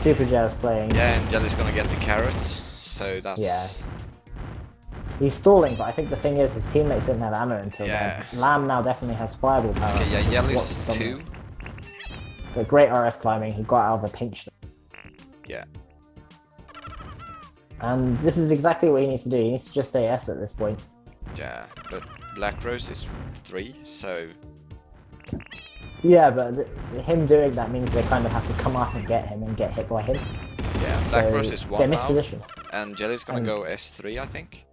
Super Jazz playing. Yeah, and Jelly's gonna get the carrot, so that's... Yeah. He's stalling, but I think the thing is his teammates didn't have ammo until Yeah. then. Lamb now definitely has fireball power. Okay, yeah, Jelly's What's 2. dominant. But great RF climbing, he got out of a pinch. Yeah. And this is exactly what he needs to do. He needs to just stay S at this point. Yeah, but Black Rose is 3, so... Yeah, but him doing that means they kind of have to come up and get him and get hit by him. Yeah, Black So Rose is they're 1 now, mispositioned. and Jelly's gonna go S3, I think.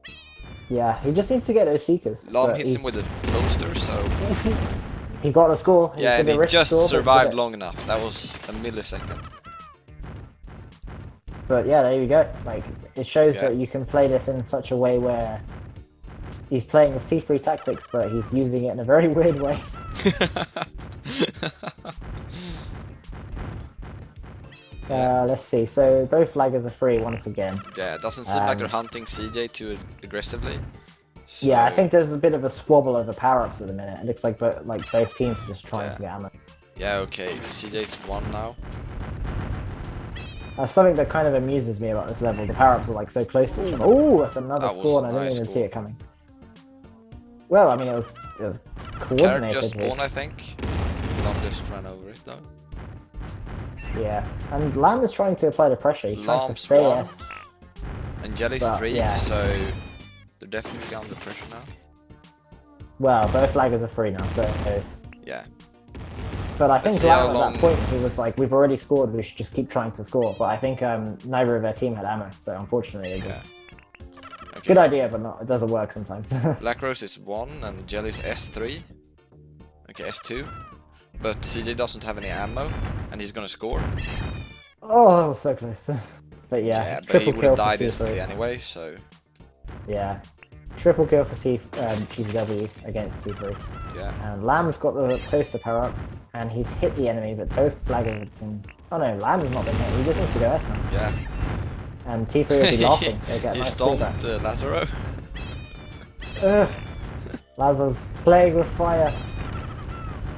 Yeah, he just needs to get those seekers. Lam but hits he's- him with a toaster, so... He got a score. Yeah, and did a he risk just score, but he did survived it. long enough. That was a millisecond. But yeah, there you go. Like, it shows Yeah. that you can play this in such a way where he's playing with T3 tactics, but he's using it in a very weird way. Let's see. So both flaggers are free once again. Yeah, it doesn't seem like they're hunting CJ too aggressively. So... Yeah, I think there's a bit of a squabble over power-ups at the minute. It looks like both teams are just trying Yeah. to get ammo. Yeah, okay, CJ's 1 now. That's something that kind of amuses me about this level. The power-ups are like so close to each other. Oh, that's another That was score, a and I didn't nice even see score. it coming. Well, I mean, it was Carrot coordinated. just with- spawned, I think. Lam just ran over it though. Yeah, and Lamb is trying to apply the pressure. He's trying to Lamb's stay 1. S. And Jelly's But, 3, yeah. so they're definitely under pressure now. Well, both flaggers are free now, so. Yeah. But I Let's think see how Lamb at long- that point he was like, "We've already scored. We should just keep trying to score." But I think neither of their team had ammo, so unfortunately, they Yeah. did. Okay. Good idea, but not. It doesn't work sometimes. Black Rose is 1 and Jelly's S3. Okay, S2. But CJ doesn't have any ammo and he's gonna score. Oh, that was so close. But yeah, Yeah, but he triple would kill have for died T3. instantly anyway, so Yeah, triple kill for GpW against T3. yeah. And Lamb's got the toaster power up, and he's hit the enemy, but both flaggers have been... Oh no, Lamb's not been hit, he just needs to go S now. Yeah. And T3 will be laughing, they get a He nice stomped pullback. Lazaro. Ugh, Lazar's playing with fire.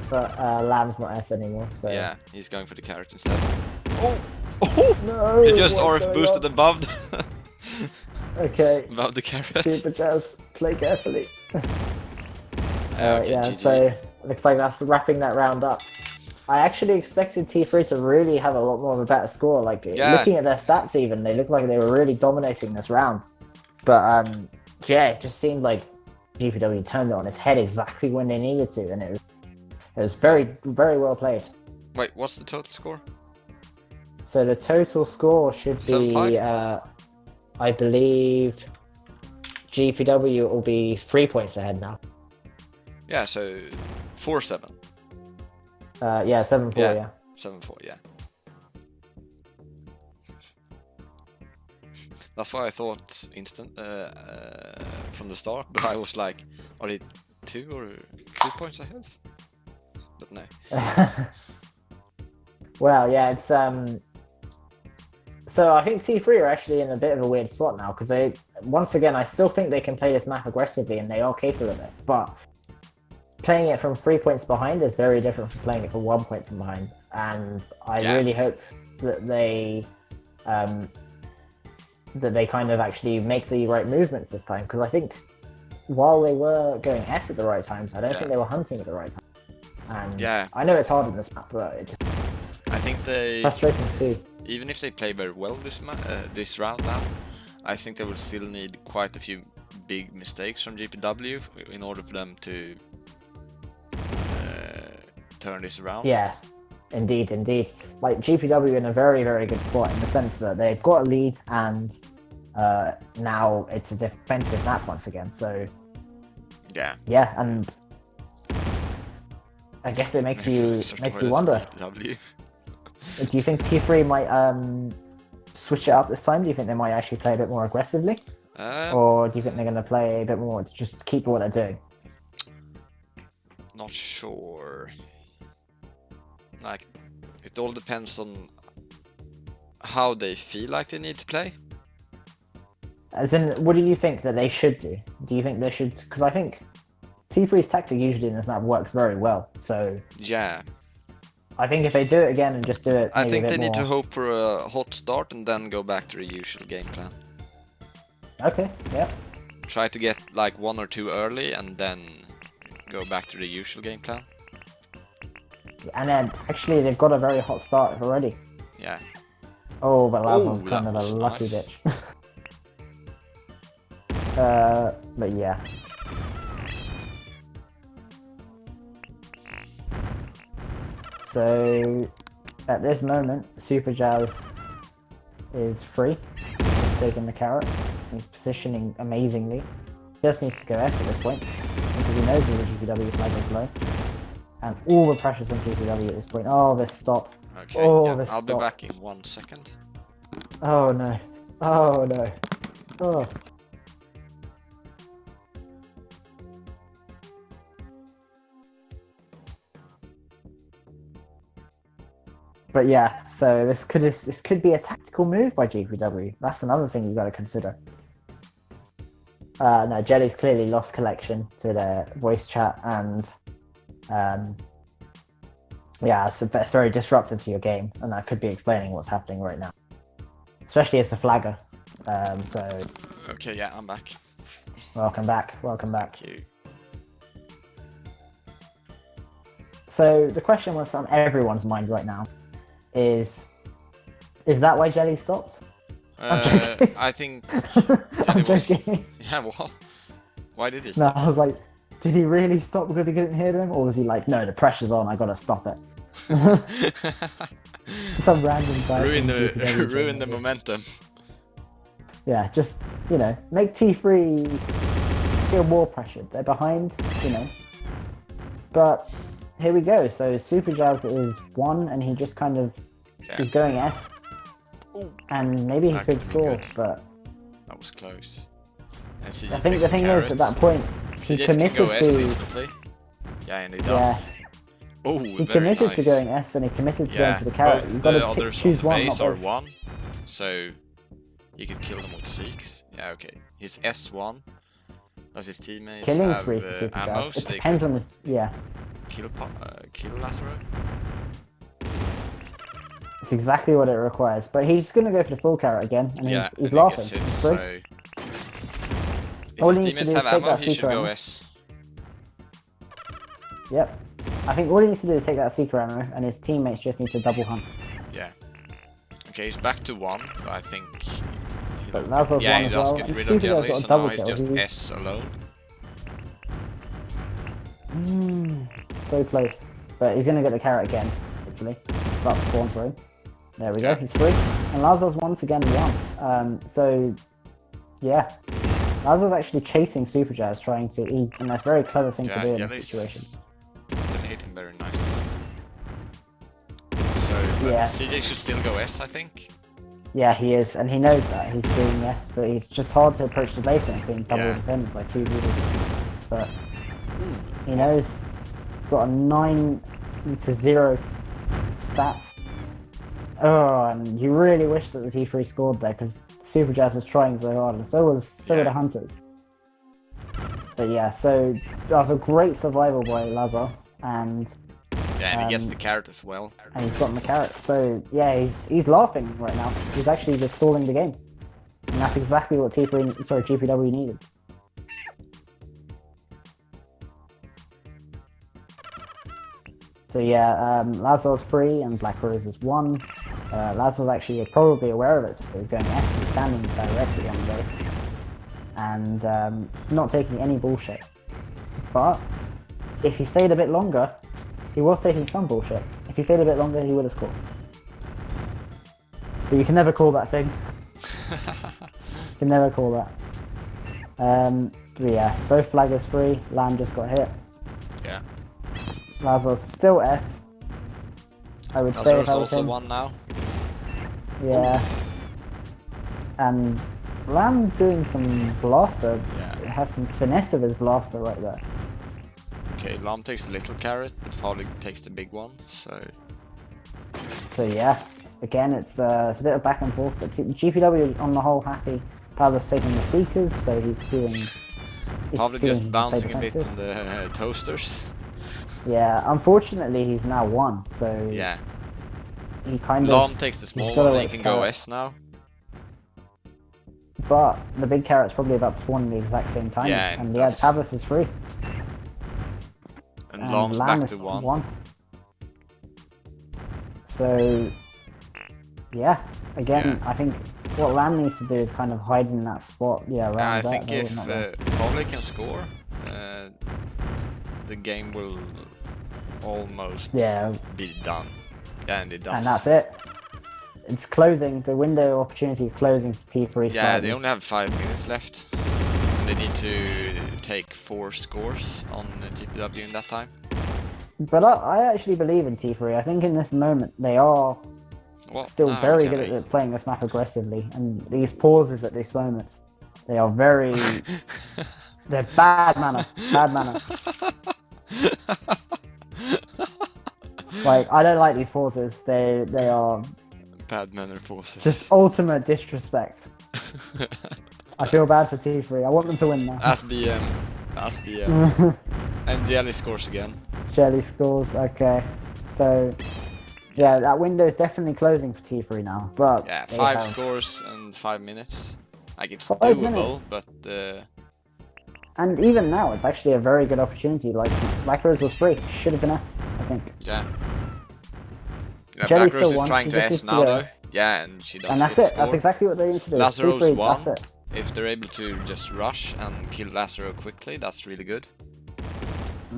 But Lamb's not S anymore, so... Yeah, he's going for the carrot instead. Oh! Oh! No! He just what's RF going boosted on? above Okay, above the carrot. Super Jazz, play carefully. Okay, Yeah, GG. so looks like that's wrapping that round up. I actually expected T3 to really have a lot more of a better score. Like, Yeah. looking at their stats even, they look like they were really dominating this round. But, yeah, it just seemed like GpW turned it on its head exactly when they needed to, and it was very, very well played. Wait, what's the total score? So the total score should be, 7-5? I believe, GpW will be 3 points ahead now. Yeah, so 4-7. Yeah, 7-4, Yeah. yeah. 7-4, yeah. That's why I thought from the start, but I was like, are they 2 or 3 points ahead? But no. Well, yeah, it's So I think T3 are actually in a bit of a weird spot now because once again, I still think they can play this map aggressively and they are capable of it. But playing it from 3 points behind is very different from playing it from 1 point from behind. And I really hope that they kind of actually make the right movements this time, because I think while they were going S at the right times, I don't think they were hunting at the right time. And I know it's hard in this map, but it just I think they frustrating to see. Even if they play very well this round now, I think they will still need quite a few big mistakes from GpW in order for them to turn this around. Yeah, indeed. Like GpW in a very, very good spot in the sense that they've got a lead and now it's a defensive map once again. So yeah, and I guess it makes you wonder. Do you think T3 might switch it up this time? Do you think they might actually play a bit more aggressively? Or do you think they're going to play a bit more to just keep what they're doing? Not sure. Like, it all depends on how they feel like they need to play. As in, what do you think that they should do? Do you think they should... Because I think T3's tactic usually in this map works very well, so... Yeah. I think if they do it again and just do it... I think they need to hope for a hot start and then go back to the usual game plan. Okay, yeah. Try to get like 1 or 2 early and then go back to the usual game plan. And then, actually, they've got a very hot start already. Yeah. Oh, but Lavon's kind of a lucky bitch. But yeah. So, at this moment, Super Jazz is free. He's taking the carrot. He's positioning amazingly. He just needs to go S at this point, because he knows the GpW flag is low. And all the pressure's on GpW at this point. Oh, this stop. Okay, I'll be back in 1 second. Oh no. Oh no. Oh. But yeah, so this could be a tactical move by GpW. That's another thing you've got to consider. No, Jelly's clearly lost connection to their voice chat, and yeah, it's very disruptive to your game, and that could be explaining what's happening right now, especially as the flagger. So. Okay, yeah, I'm back. Welcome back. Thank you. So the question was on everyone's mind right now. Is that why Jelly stopped? I think I'm joking. Yeah, what? Why did he stop? No, I was like, did he really stop because he couldn't hear them? Or was he like, no, the pressure's on, I gotta stop it? Some random guy. Ruin the momentum. Yeah, just, make T3 feel more pressured. They're behind, But here we go. So Super Jazz is 1 and he just kind of is going S. Ooh, and maybe he could score, but that was close. I think the thing is, at that point, he committed go S to. instantly. Yeah, and he does. Yeah. Oh, he committed to going S and he committed to going to the carrot. You've got to choose one. Base are 1, so you can kill them with 6. Yeah, okay. He's S1. Does his teammates have ammo? It depends on his. Yeah. Kill Lazaro? It's exactly what it requires, but he's going to go for the full carrot again, and he's laughing. He's so if his teammates have ammo, he should go S. Yep. I think all he needs to do is take that seeker ammo, and his teammates just need to double hunt. Yeah. Okay, he's back to 1, but I think... But he does get rid of Jelly, so now he's just S alone. So close. But he's going to get the carrot again, hopefully. Start the spawn for him. There we go, he's free. And Lazar's once again 1. So, yeah. Lazar's actually chasing Super Jazz, trying to eat, and that's a very clever thing to do in this situation. They hit him very nicely. So, CJ should still go S, I think. Yeah, he is, and he knows that. He's doing yes, but he's just hard to approach the basement being double defended by 2 people. But he knows he's got a 9-0 stats. Oh, and you really wish that the T3 scored there because Super Jazz was trying so hard, and so were the Hunters. But yeah, so that was a great survival by Lazar, and and he gets the carrot as well. And he's gotten the carrot. So yeah, he's laughing right now. He's actually just stalling the game, and that's exactly what GpW needed. So yeah, Lazar's free and Black Rose is 1. Lazar's actually probably aware of it, so he's going S, he's standing directly on the base. And not taking any bullshit. But if he stayed a bit longer, he was taking some bullshit. If he stayed a bit longer, he would have scored. But you can never call that thing. You can never call that. But yeah, both flaggers free. Lamb just got hit. Yeah. Lazar's still S. I would say Lazar's also him. 1 now. Yeah. And Lamb doing some blaster. It has some finesse of his blaster right there. Okay, Lamb takes the little carrot, but probably takes the big one, so... So yeah, again, it's a bit of back and forth, but GpW on the whole happy. Pablo's taking the Seekers, so he's doing... Probably just bouncing a bit on the toasters. Yeah, unfortunately he's now 1, so... Yeah. He kind of... Lamb takes the small one and he can go S now. But the big carrot's probably about to spawn at the exact same time, and yeah, Pablos is free. And Lamb's back to 1. So, yeah, again, I think what Lamb needs to do is kind of hide in that spot. Yeah, around I that. think if Polly can score, the game will almost be done. Yeah, and it does. And that's it. It's closing. The window of opportunity is closing for T3. Yeah, they only have 5 minutes left. They need to take 4 scores on GpW in that time. But I actually believe in T3. I think in this moment they are still very good at playing this map aggressively. And these pauses at these moments, they are very... they're bad manner. Bad manner. Like, I don't like these pauses. They are... bad manner pauses. Just ultimate disrespect. I feel bad for T3. I want them to win now. As BM. And Jelly scores again. Jelly scores, okay. So, yeah, that window is definitely closing for T3 now. But yeah, 5 scores and 5 minutes. Like, it's doable, but... And even now, it's actually a very good opportunity. Like, Black Rose was free. Should have been S, I think. Yeah. Black Rose is trying to S now, though. Yeah, and she does. And that's it. That's exactly what they need to do. Lazarus 1. If they're able to just rush and kill Lazaro quickly, that's really good.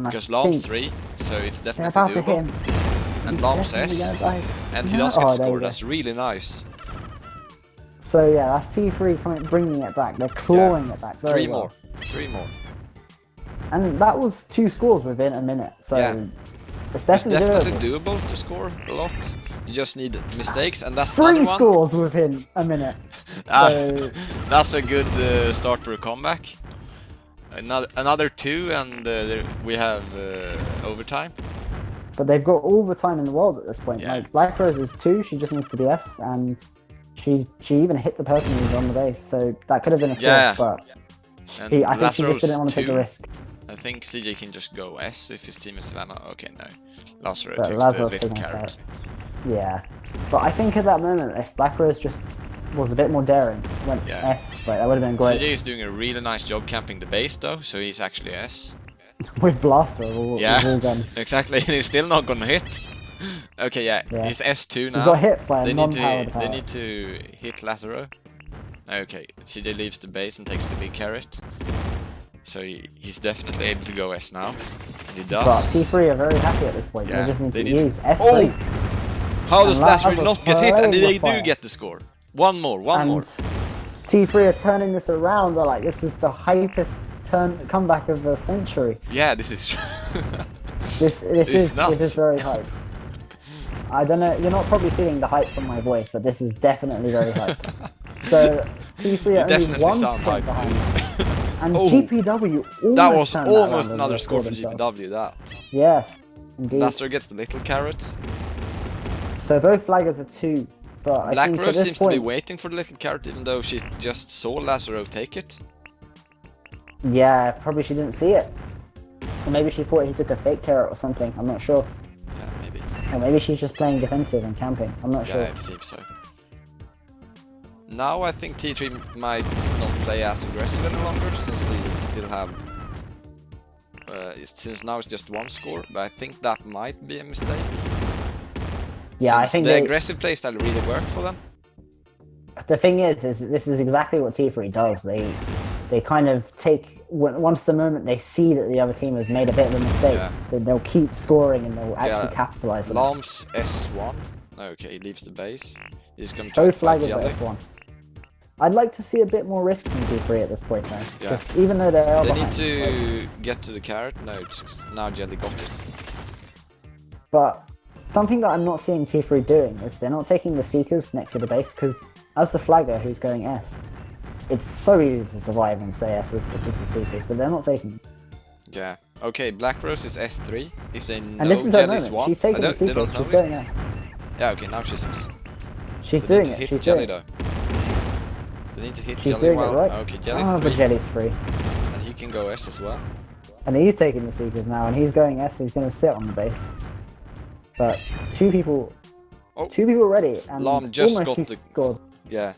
Because Lamb's 3, so it's definitely doable. And Lamb's S, and he does get scored. That's really nice. So yeah, that's T3 bringing it back. They're clawing it back very well. 3 more. And that was 2 scores within a minute. So it's definitely doable to score a lot. You just need mistakes, and that's another 3 one. scores within a minute. So... that's a good start for a comeback. Another 2, and we have overtime. But they've got all the time in the world at this point. Yeah. Like, Black Rose is 2, she just needs to be S, and she even hit the person who's on the base, so that could have been a switch, but I think she just didn't want to take the risk. I think CJ can just go S if his team is Savannah. Okay, no. Lazaro But takes Lazaro's the little taking carrot. Yeah. But I think at that moment, if Black Rose just was a bit more daring, went S, like, that would have been great. CJ is doing a really nice job camping the base, though, so he's actually S. With Blaster, with all guns. Exactly, and he's still not gonna hit. Okay, he's S2 now. He got hit by a non-powered They need to hit Lazaro. Okay, CJ leaves the base and takes the big carrot. So he's definitely able to go S now. And he does. But T3 are very happy at this point. Yeah, they just need they to need use S3. How does Lazaro not get hit? And they do get the score. One more. T3 are turning this around. They're like, this is the hypest comeback of the century. Yeah, this is this is very hype. I don't know. You're not probably feeling the hype from my voice, but this is definitely very hype. So T3 are only 1 sound point hype. behind, and Oh, GpW almost that was turned almost that around another and score for themselves. GpW. That. Yes, indeed. Lasser gets the little carrot. So both flaggers are 2, but I Black think Rose at this seems point, to be waiting for the little carrot, even though she just saw Lazaro take it. yeah, probably she didn't see it. Or maybe she thought he took a fake carrot or something, I'm not sure. Yeah, maybe. Or maybe she's just playing defensive and camping, I'm not sure. Yeah, it seems so. Now I think T3 might not play as aggressive any longer, since they still have... since now it's just 1 score, but I think that might be a mistake. Yeah, since I think the aggressive playstyle really worked for them. The thing is this is exactly what T3 does. They kind of take, once the moment they see that the other team has made a bit of a mistake, then they'll keep scoring and they'll actually capitalize on it. Lom's S1. Okay, he leaves the base. He's going to try Both to fight flaggers Jelly. at S1. I'd like to see a bit more risk from T3 at this point now. Yeah. Just, even though they are They behind, need to get to the carrot. No, now Jelly got it. But something that I'm not seeing T3 doing is they're not taking the Seekers next to the base, because as the flagger who's going S, it's so easy to survive and stay S as the Seekers, but they're not taking them. Yeah. Okay, Black Rose is S3. If they know And this is her Jelly's moment. 1, She's taking the they Seekers, don't know she's going it. S. Yeah, okay, now she's S. She's They doing need to it, hit she's Jelly doing it. though. They need to hit She's Jelly doing well. it right. Okay, Jelly's Oh, 3. but Jelly's 3. And he can go S as well. And he's taking the Seekers now, and he's going S, he's going to sit on the base. But 2 people... Oh. 2 people ready, and Lom just almost got he the... scored. Yeah,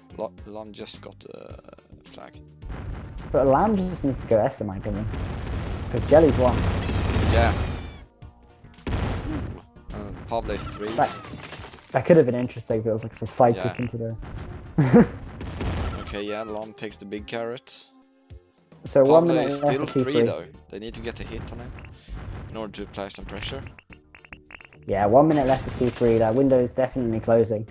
Lom just got the flag. But Lamb just needs to go S in my opinion. Because Jelly's 1. Yeah. Pablo's 3. That could have been interesting if it was like a side kick into the... Okay, yeah, Lom takes the big carrot. So Pablo 1 minute is left still for 3 T3. though. They need to get a hit on him in order to apply some pressure. Yeah, 1 minute left for T3. That window is definitely closing.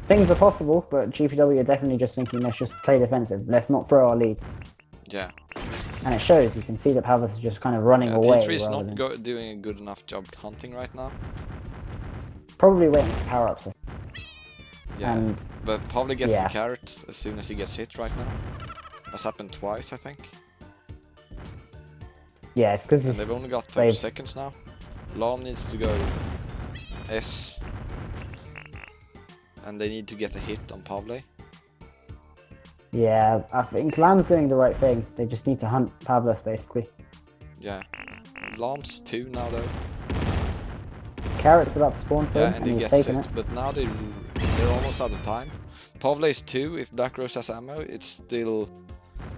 Things are possible, but GpW are definitely just thinking, let's just play defensive. Let's not throw our lead. Yeah. And it shows. You can see that Pavlos is just kind of running away. T3 is not than... doing a good enough job hunting right now. Probably waiting for power-ups. Yeah, and but probably gets the carrot as soon as he gets hit right now. That's happened twice, I think. Yeah, it's because they've only got 30 seconds now. Lom needs to go S. And they need to get a hit on Pavle. Yeah, I think Lamb's doing the right thing. They just need to hunt Pavlos, basically. Yeah. Lom's 2 now, though. Carrot's about to spawn for him, and he gets it. But now they're almost out of time. Pavle is 2. If Black Rose has ammo, it's still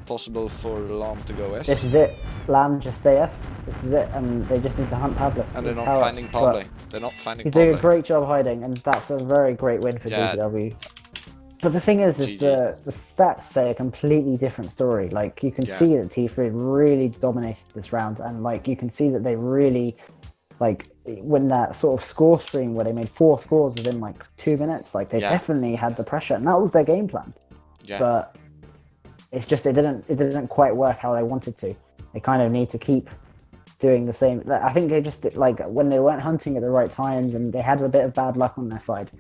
possible for Lom to go S. This is it. Lamb just stay S. This is it, and they just need to hunt Pavlos. And they're not finding Pavle. They're not finding He's Pavle. doing a great job hiding, and that's a very great win for GpW. But the thing is the stats say a completely different story. Like, you can see that T3 really dominated this round, and like you can see that they really, like, when that sort of score stream where they made 4 scores within like 2 minutes, like they definitely had the pressure, and that was their game plan. Yeah. But it's just it didn't quite work how they wanted to. They kind of need to keep doing the same. I think they just like when they weren't hunting at the right times, and they had a bit of bad luck on their side.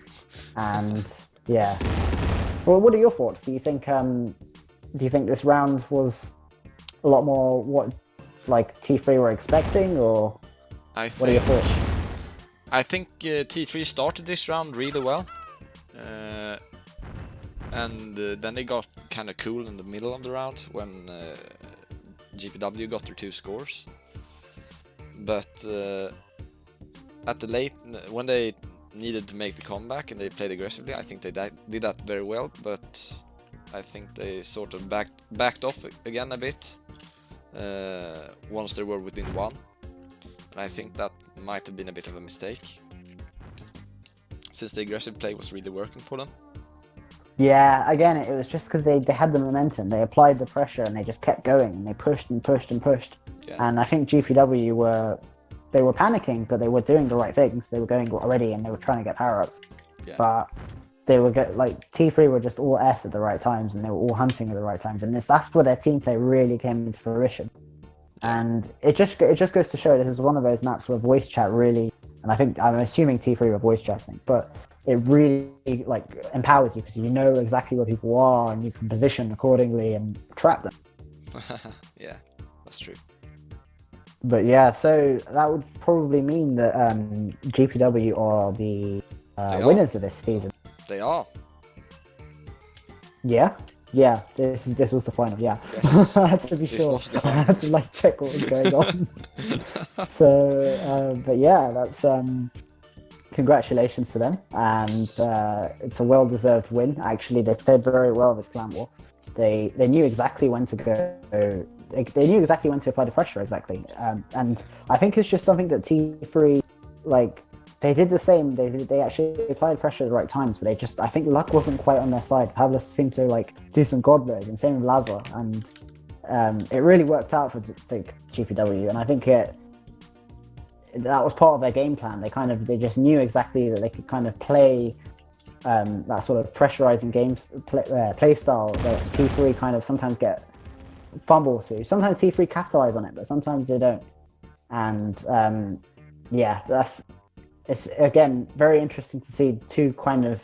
And yeah. Well, what are your thoughts? Do you think this round was a lot more what like T3 were expecting, or what are your thoughts? I think T3 started this round really well, and then they got kind of cool in the middle of the round when GpW got their 2 scores. But at the late, when they needed to make the comeback and they played aggressively, I think they did that very well, but I think they sort of backed off again a bit once they were within 1. And I think that might have been a bit of a mistake, since the aggressive play was really working for them. Yeah, again, it was just because they had the momentum, they applied the pressure, and they just kept going, and they pushed and pushed and pushed. Yeah. And I think GpW were panicking, but they were doing the right things. They were going already, and they were trying to get power-ups. Yeah. But they were like T3 were just all S at the right times, and they were all hunting at the right times, and that's where their team play really came into fruition. Yeah. And it just goes to show this is one of those maps where voice chat really and I'm assuming T3 were voice chatting, but it really like empowers you because you know exactly where people are and you can position accordingly and trap them. Yeah, that's true. But yeah, so that would probably mean that GpW are the winners of this season. They are. Yeah, this was the final. Yeah, Yes. I had to be This sure. was the I final. had to like check what was going on. So, but yeah, that's congratulations to them, and it's a well-deserved win. Actually, they played very well this clan war. They knew exactly when to go. They knew exactly when to apply the pressure exactly, and I think it's just something that T3 like. They did the same. They actually applied pressure at the right times, but I think luck wasn't quite on their side. Pavlos seemed to like do some god mode, and same with Lazar, and it really worked out for GpW. And I think that was part of their game plan. They just knew exactly that they could kind of play that sort of pressurizing play style that T3 kind of sometimes get fumble to. Sometimes T3 capitalize on it, but sometimes they don't. And yeah, it's again very interesting to see two kind of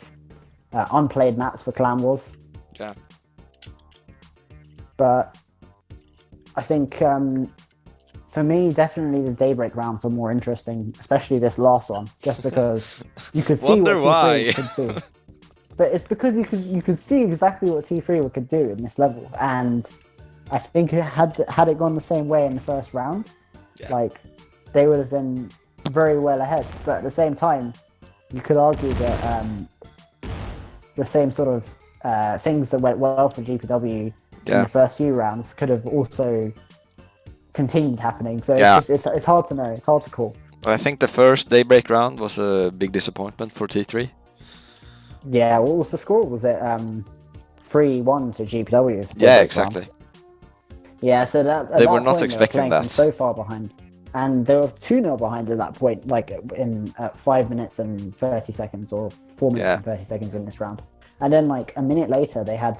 unplayed maps for Clan Wars. Yeah. But I think for me, definitely the Daybreak rounds are more interesting, especially this last one, just because you could see what T3 could do. But it's because you could see exactly what T3 could do in this level, and I think had it gone the same way in the first round, like they would have been very well ahead. But at the same time, you could argue that the same sort of things that went well for GpW in the first few rounds could have also continued happening. So it's hard to know. It's hard to call. I think the first Daybreak round was a big disappointment for T3. Yeah, what was the score? Was it 3-1 to GpW? Yeah, exactly. Round? Yeah, so they were not expecting that. So far behind. And they were 2-0 behind at that point, like in 5 minutes and 30 seconds or 4 minutes and 30 seconds in this round. And then like a minute later, they had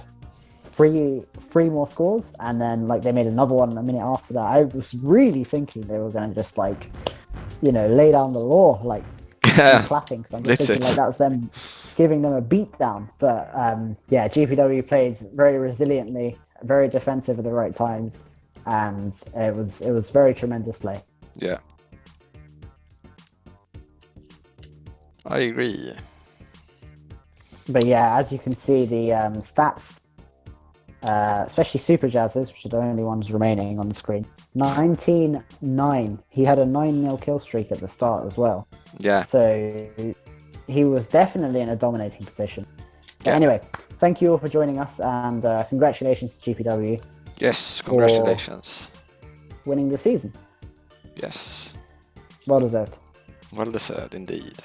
three more scores, and then like they made another one a minute after that. I was really thinking they were going to just like, lay down the law, like clapping. Because I'm just thinking like that's them giving them a beat down. But yeah, GpW played very resiliently, very defensive at the right times, and it was very tremendous play. Yeah, I agree. But yeah, as you can see, the stats, especially Super Jazz's, which are the only ones remaining on the screen, 19-9. He had a 9-0 kill streak at the start as well. Yeah. So he was definitely in a dominating position. But anyway, thank you all for joining us, and congratulations to GpW. Yes, congratulations. Winning the season. Yes. Well deserved. Well deserved, indeed.